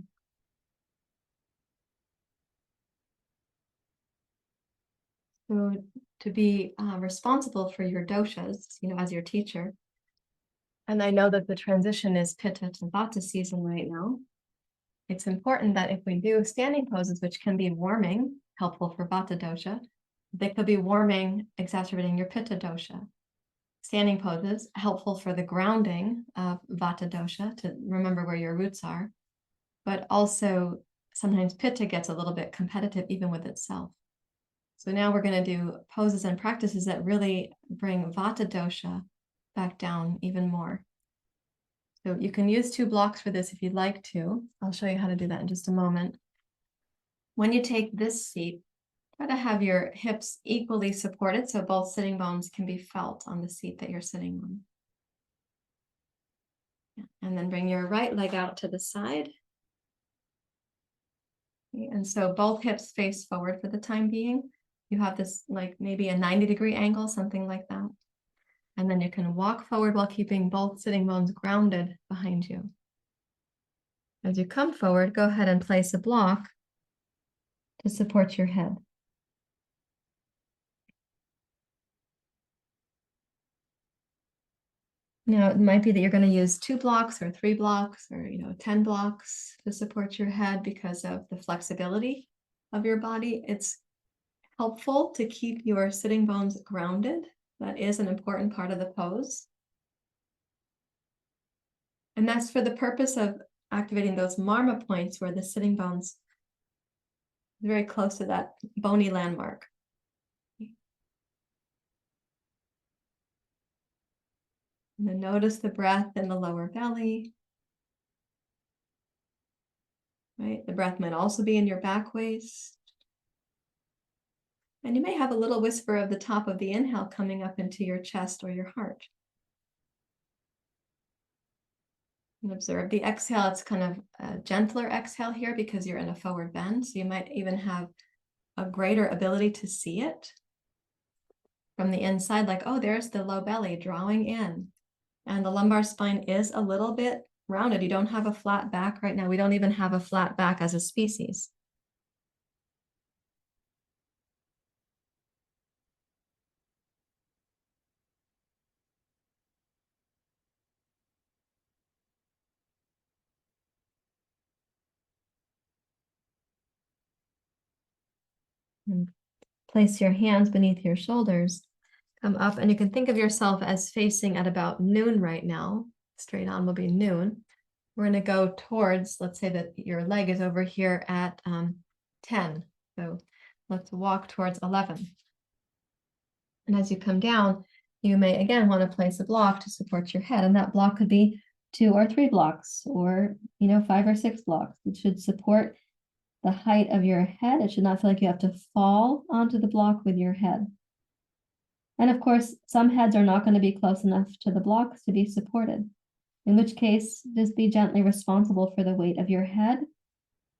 So to be responsible for your doshas, as your teacher, and I know that the transition is Pitta to Vata season right now, it's important that if we do standing poses, which can be warming, helpful for Vata dosha, they could be warming, exacerbating your Pitta dosha. Standing poses, helpful for the grounding of Vata dosha, to remember where your roots are, but also sometimes Pitta gets a little bit competitive even with itself. So now we're going to do poses and practices that really bring Vata dosha back down even more. So you can use 2 blocks for this if you'd like to. I'll show you how to do that in just a moment. When you take this seat, try to have your hips equally supported so both sitting bones can be felt on the seat that you're sitting on. And then bring your right leg out to the side. Okay, and so both hips face forward for the time being. You have this like maybe a 90-degree angle, something like that. And then you can walk forward while keeping both sitting bones grounded behind you. As you come forward, go ahead and place a block to support your head. Now, it might be that you're going to use 2 blocks or 3 blocks or 10 blocks to support your head because of the flexibility of your body. It's helpful to keep your sitting bones grounded. That is an important part of the pose. And that's for the purpose of activating those marma points where the sitting bones are very close to that bony landmark. And then notice the breath in the lower belly. Right? The breath might also be in your back waist. And you may have a little whisper of the top of the inhale coming up into your chest or your heart. And observe the exhale. It's kind of a gentler exhale here because you're in a forward bend. So you might even have a greater ability to see it from the inside, like, oh, there's the low belly drawing in. And the lumbar spine is a little bit rounded. You don't have a flat back right now. We don't even have a flat back as a species. And place your hands beneath your shoulders. Come up, and you can think of yourself as facing at about noon right now. Straight on will be noon. We're going to go towards, let's say that your leg is over here at 10. So let's walk towards 11. And as you come down, you may again want to place a block to support your head. And that block could be 2 or 3 blocks or, 5 or 6 blocks. It should support the height of your head. It should not feel like you have to fall onto the block with your head. And of course, some heads are not going to be close enough to the blocks to be supported, in which case, just be gently responsible for the weight of your head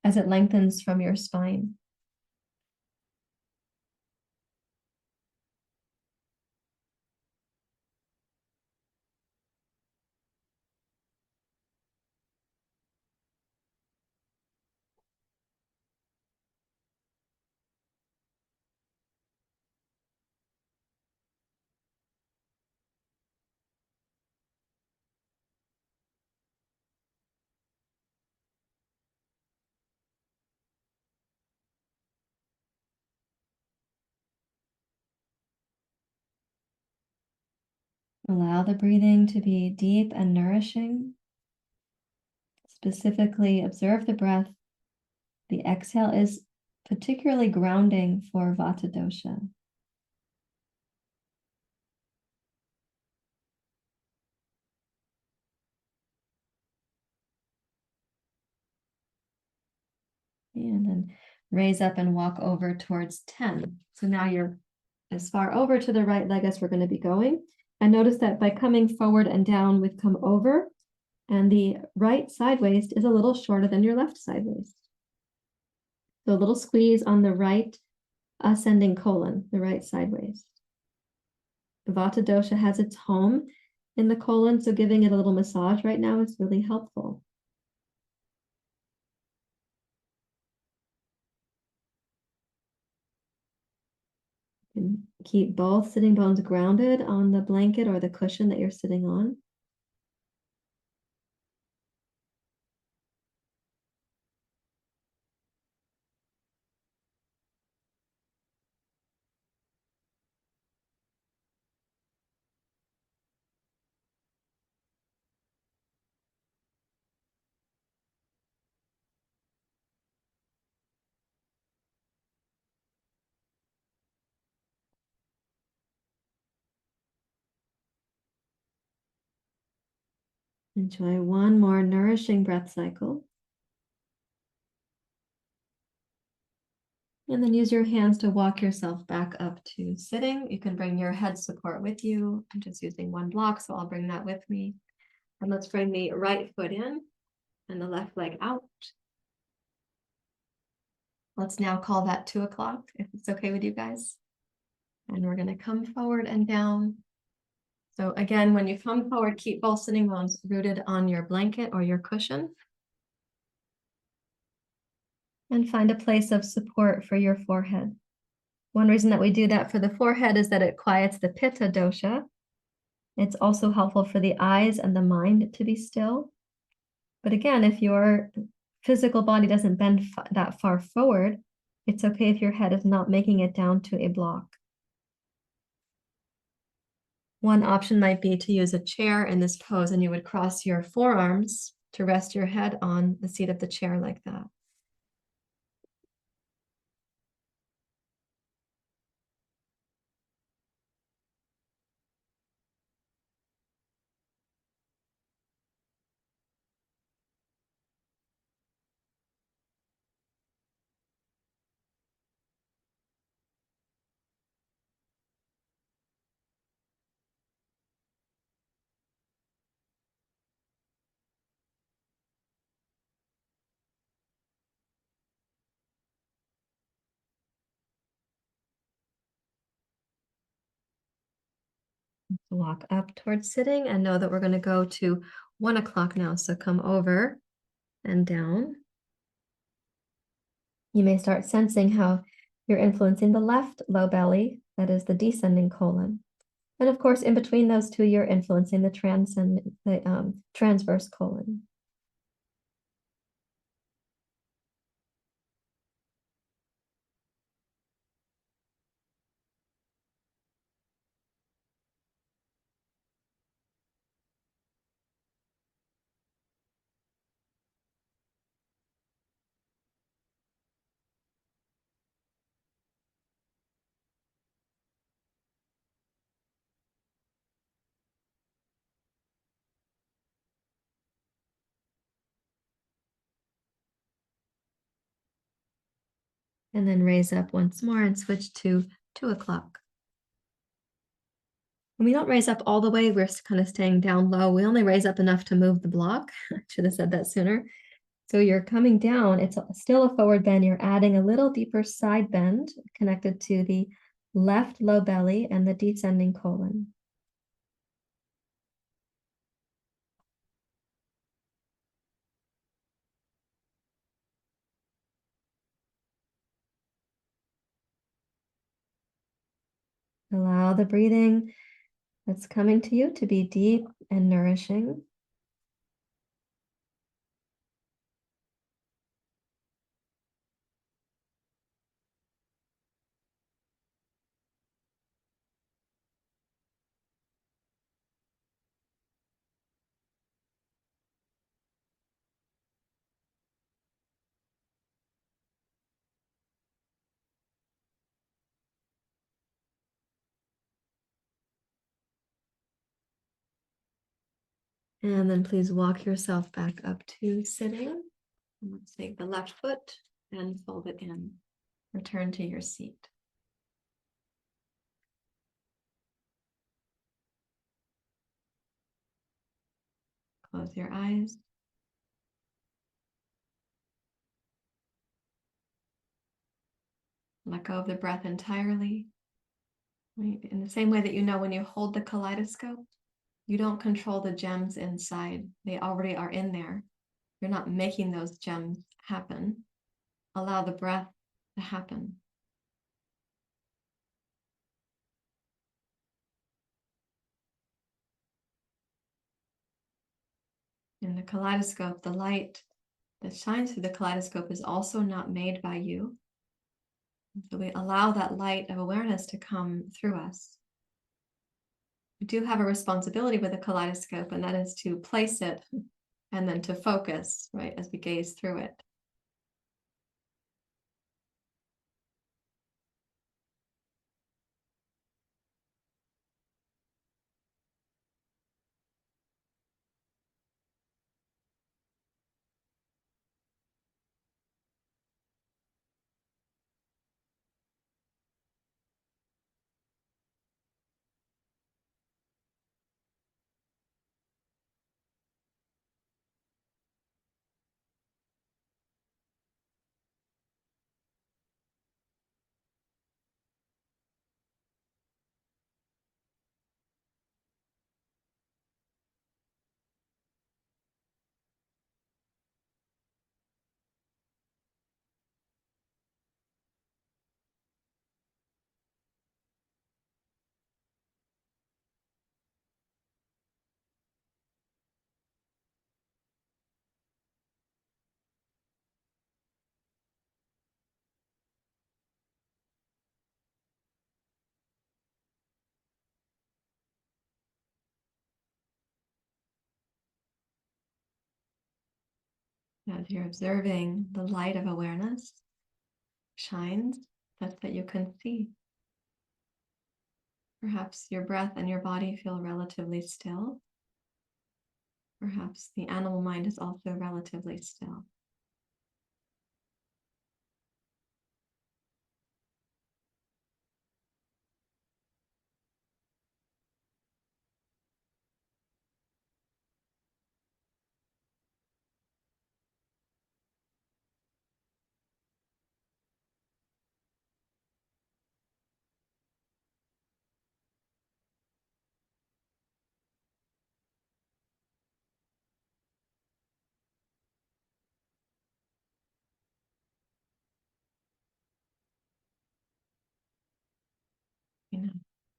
as it lengthens from your spine. Allow the breathing to be deep and nourishing. Specifically, observe the breath. The exhale is particularly grounding for Vata dosha. And then raise up and walk over towards 10. So now you're as far over to the right leg as we're going to be going. And notice that by coming forward and down, we've come over, and the right side waist is a little shorter than your left side waist. So a little squeeze on the right ascending colon, the right side waist. Vata dosha has its home in the colon, so giving it a little massage right now is really helpful. And keep both sitting bones grounded on the blanket or the cushion that you're sitting on. Enjoy one more nourishing breath cycle. And then use your hands to walk yourself back up to sitting. You can bring your head support with you. I'm just using one block, so I'll bring that with me. And let's bring the right foot in and the left leg out. Let's now call that 2 o'clock, if it's okay with you guys. And we're gonna come forward and down. So again, when you come forward, keep both sitting bones rooted on your blanket or your cushion. And find a place of support for your forehead. One reason that we do that for the forehead is that it quiets the pitta dosha. It's also helpful for the eyes and the mind to be still. But again, if your physical body doesn't bend that far forward, it's okay if your head is not making it down to a block. One option might be to use a chair in this pose, and you would cross your forearms to rest your head on the seat of the chair like that. Walk up towards sitting and know that we're going to go to 1 o'clock now. So come over and down. You may start sensing how you're influencing the left low belly, that is the descending colon. And of course, in between those two, you're influencing the transverse colon. And then raise up once more and switch to 2 o'clock. And we don't raise up all the way, we're kind of staying down low. We only raise up enough to move the block. I should have said that sooner. So you're coming down, it's still a forward bend. You're adding a little deeper side bend connected to the left low belly and the descending colon. Allow the breathing that's coming to you to be deep and nourishing. And then please walk yourself back up to sitting. And let's take the left foot and fold it in. Return to your seat. Close your eyes. Let go of the breath entirely. In the same way that you know when you hold the kaleidoscope, you don't control the gems inside. They already are in there. You're not making those gems happen. Allow the breath to happen. In the kaleidoscope, the light that shines through the kaleidoscope is also not made by you. So we allow that light of awareness to come through us. We do have a responsibility with a kaleidoscope, and that is to place it and then to focus, right, as we gaze through it. As you're observing, the light of awareness shines such that you can see. Perhaps your breath and your body feel relatively still. Perhaps the animal mind is also relatively still.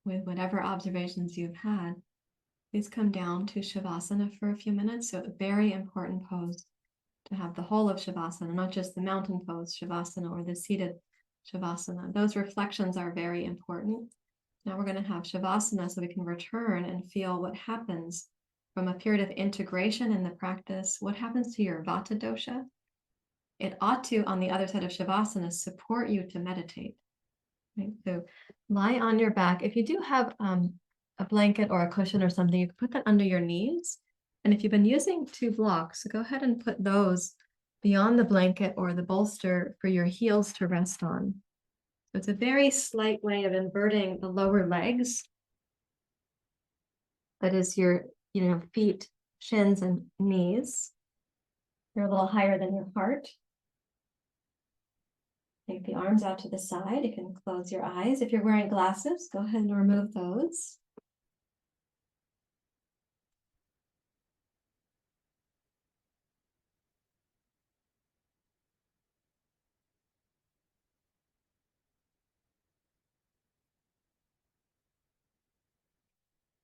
With whatever observations you've had, please come down to Shavasana for a few minutes. So a very important pose to have the whole of Shavasana, not just the mountain pose, Shavasana, or the seated Shavasana. Those reflections are very important. Now we're going to have Shavasana so we can return and feel what happens from a period of integration in the practice. What happens to your Vata dosha? It ought to, on the other side of Shavasana, support you to meditate. Right? So lie on your back. If you do have a blanket or a cushion or something, you can put that under your knees. And if you've been using 2 blocks, go ahead and put those beyond the blanket or the bolster for your heels to rest on. So it's a very slight way of inverting the lower legs. That is your, feet, shins, and knees. They're a little higher than your heart. Take the arms out to the side. You can close your eyes. If you're wearing glasses, go ahead and remove those.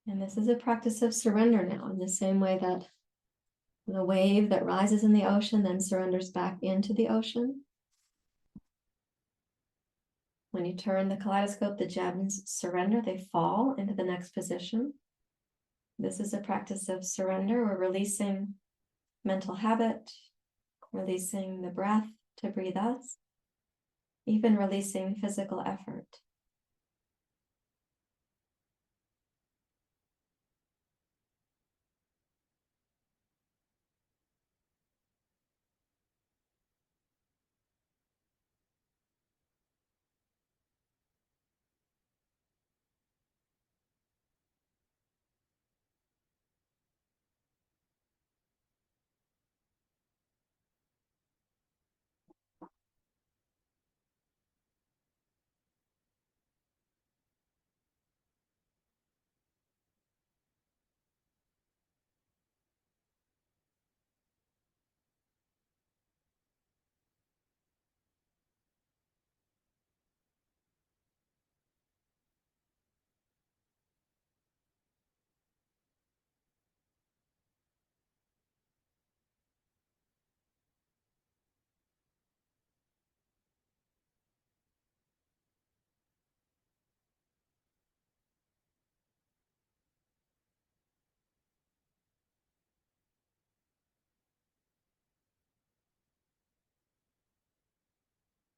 And this is a practice of surrender now, in the same way that the wave that rises in the ocean then surrenders back into the ocean. When you turn the kaleidoscope, the gems surrender, they fall into the next position. This is a practice of surrender. We're releasing mental habit, releasing the breath to breathe us, even releasing physical effort.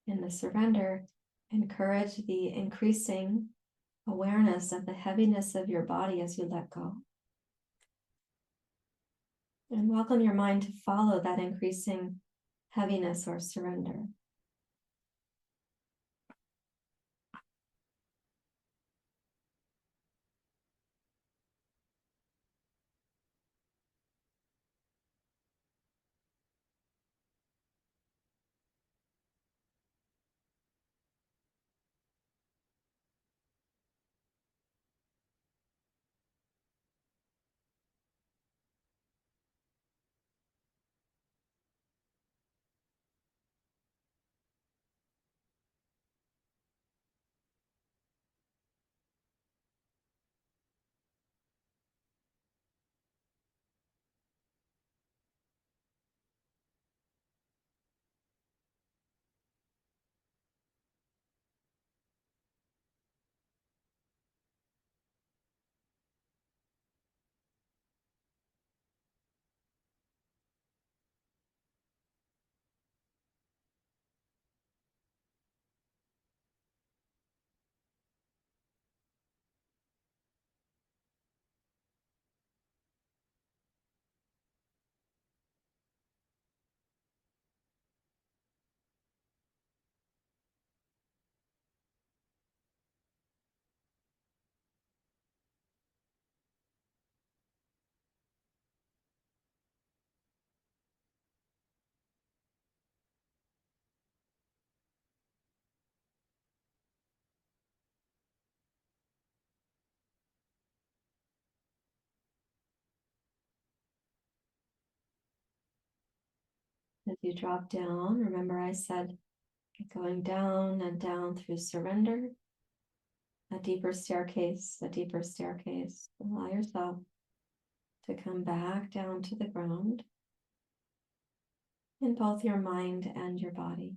In the surrender, encourage the increasing awareness of the heaviness of your body as you let go. And welcome your mind to follow that increasing heaviness or surrender. As you drop down, remember I said going down and down through surrender, a deeper staircase, a deeper staircase. Allow yourself to come back down to the ground in both your mind and your body.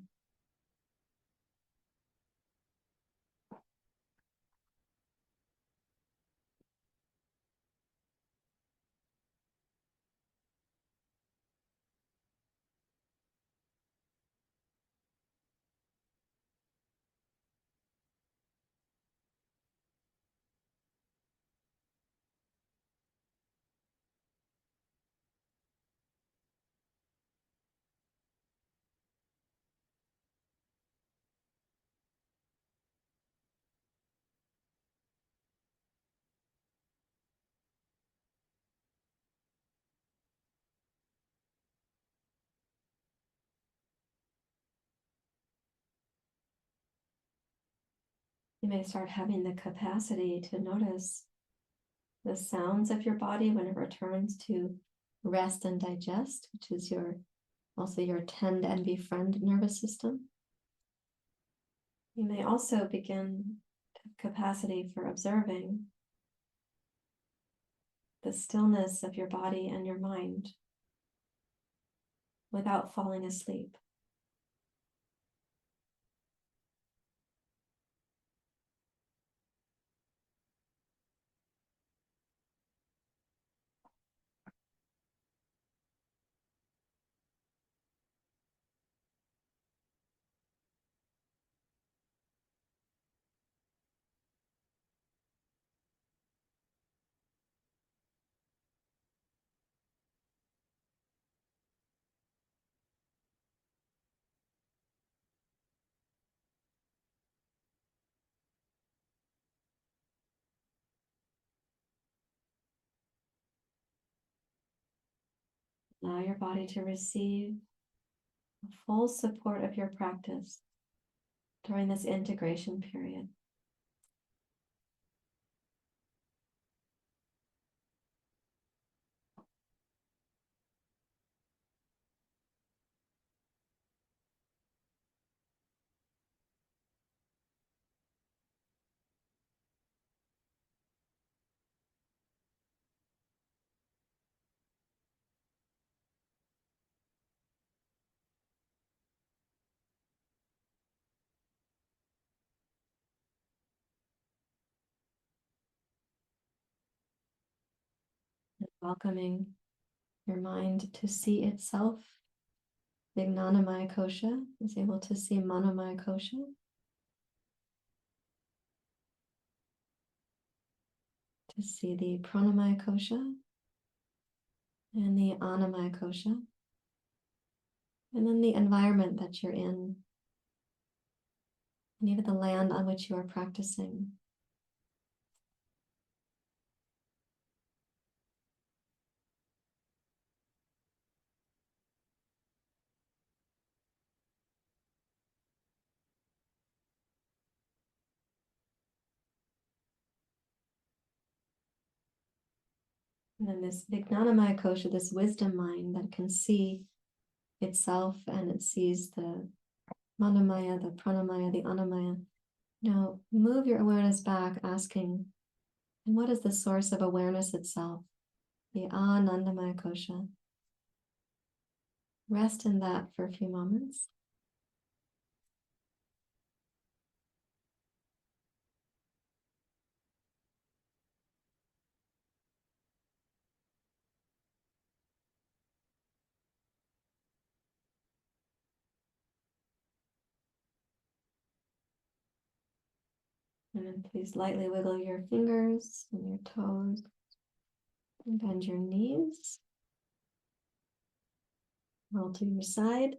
You may start having the capacity to notice the sounds of your body when it returns to rest and digest, which is also your tend and befriend nervous system. You may also begin to have capacity for observing the stillness of your body and your mind without falling asleep. Allow your body to receive the full support of your practice during this integration period. Welcoming your mind to see itself. Vijnanamaya kosha is able to see manomaya kosha. To see the pranamaya kosha and the annamaya kosha. And then the environment that you're in, and even the land on which you are practicing. And then this Vijnanamaya kosha, this wisdom mind that can see itself and it sees the manomaya, the pranamaya, the annamaya. Now move your awareness back, asking, and what is the source of awareness itself? The anandamaya kosha. Rest in that for a few moments. And then please lightly wiggle your fingers and your toes. And bend your knees. Roll to your side.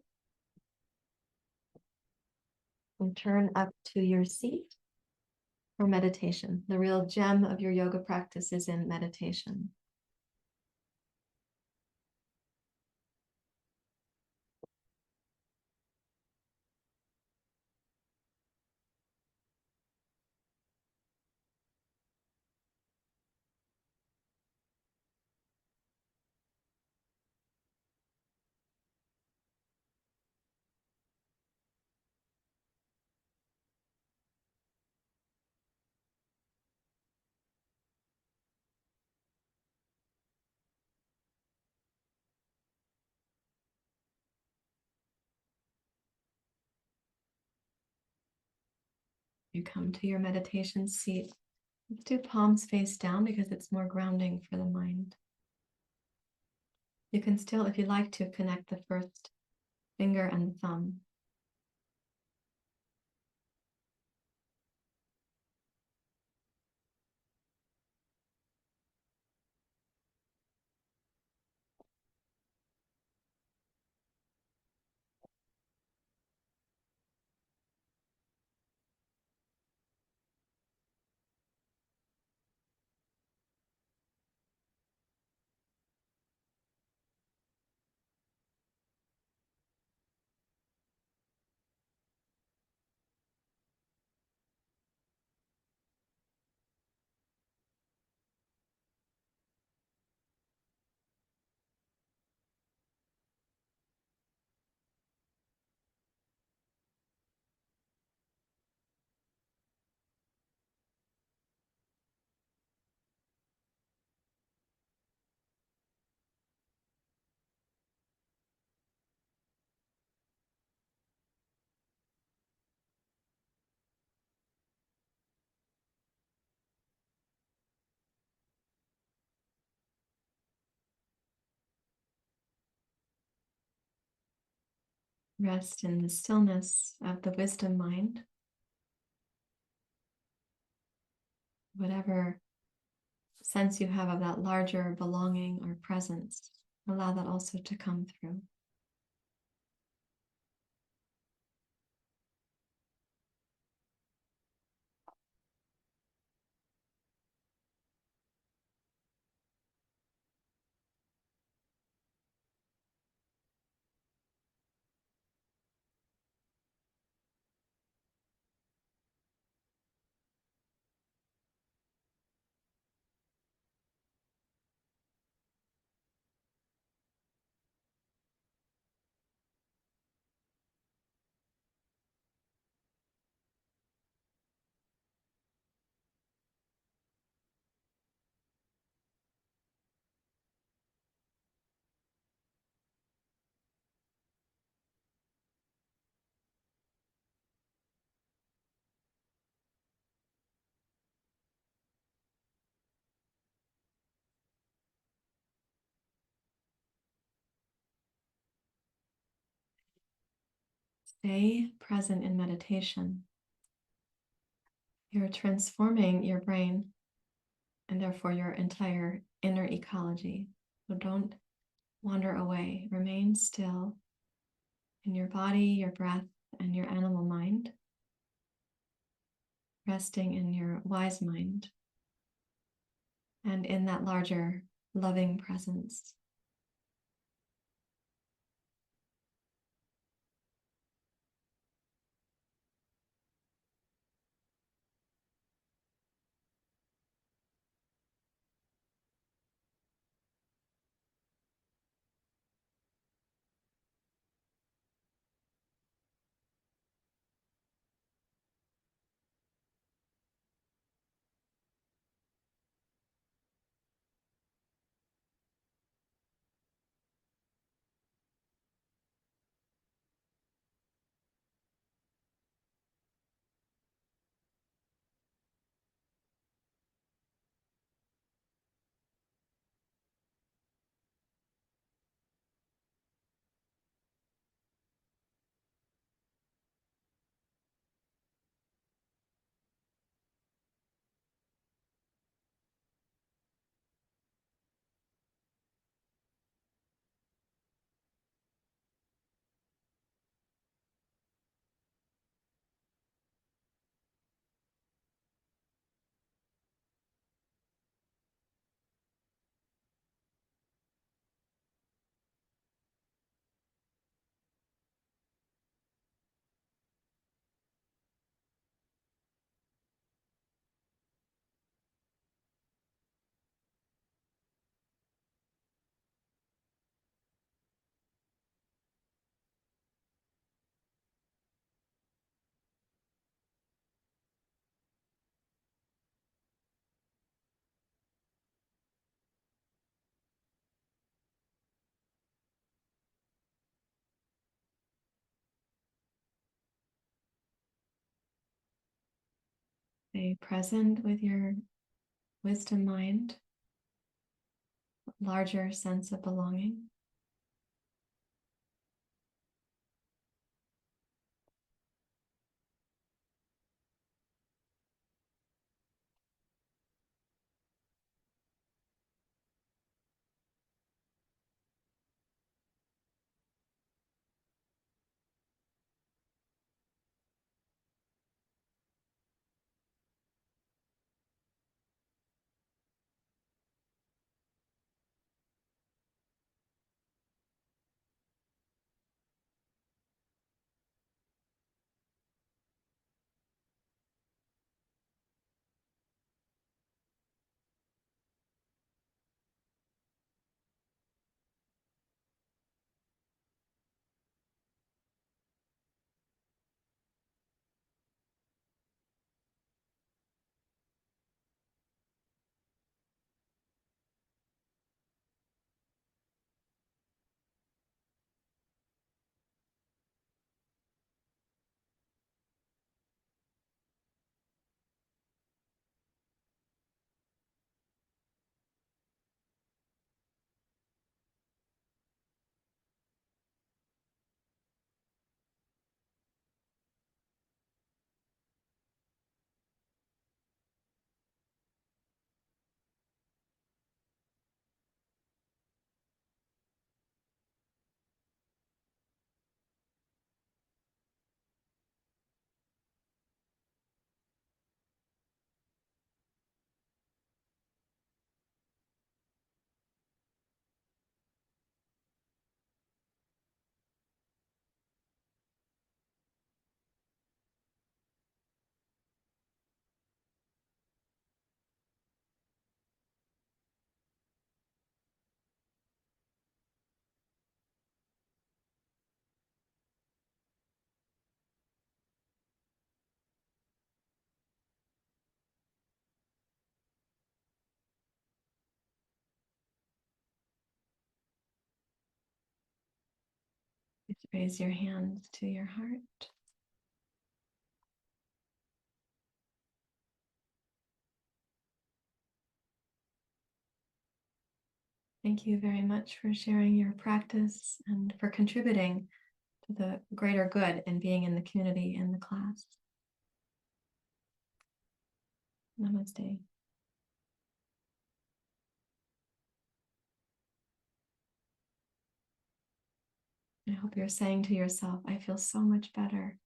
And turn up to your seat for meditation. The real gem of your yoga practice is in meditation. You come to your meditation seat. Let's do palms face down because it's more grounding for the mind. You can still, if you like to, connect the first finger and the thumb. Rest in the stillness of the wisdom mind. Whatever sense you have of that larger belonging or presence, allow that also to come through. Stay present in meditation. You're transforming your brain and therefore your entire inner ecology. So don't wander away. Remain still in your body, your breath, and your animal mind, resting in your wise mind and in that larger loving presence. Stay present with your wisdom mind, larger sense of belonging. Raise your hand to your heart. Thank you very much for sharing your practice and for contributing to the greater good and being in the community in the class. Namaste. I hope you're saying to yourself, I feel so much better.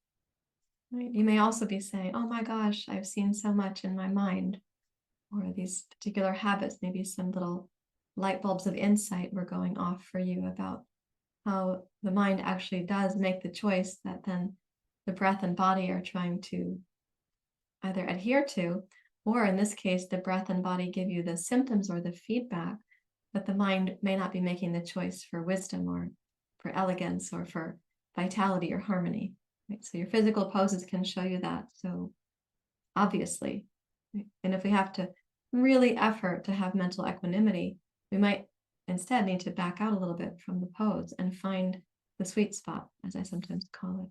Right? You may also be saying, oh my gosh, I've seen so much in my mind, or these particular habits, maybe some little light bulbs of insight were going off for you about how the mind actually does make the choice that then the breath and body are trying to either adhere to, or in this case, the breath and body give you the symptoms or the feedback, but the mind may not be making the choice for wisdom or for elegance or for vitality or harmony. Right? So your physical poses can show you that so obviously. Right? And if we have to really effort to have mental equanimity, we might instead need to back out a little bit from the pose and find the sweet spot, as I sometimes call it.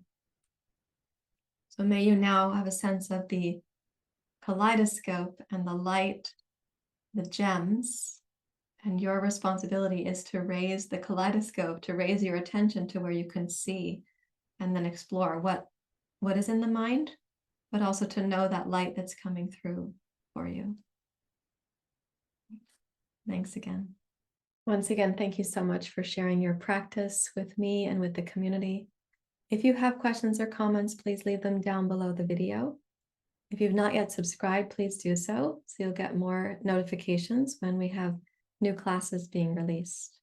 So may you now have a sense of the kaleidoscope and the light, the gems, and your responsibility is to raise the kaleidoscope, to raise your attention to where you can see and then explore what is in the mind, but also to know that light that's coming through for you. Thanks again. Once again, thank you so much for sharing your practice with me and with the community. If you have questions or comments, please leave them down below the video. If you've not yet subscribed, please do so you'll get more notifications when we have new classes being released.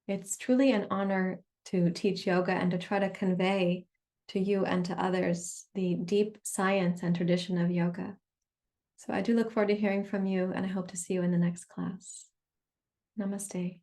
It's truly an honor to teach yoga and to try to convey to you and to others the deep science and tradition of yoga. So I do look forward to hearing from you, and I hope to see you in the next class. Namaste.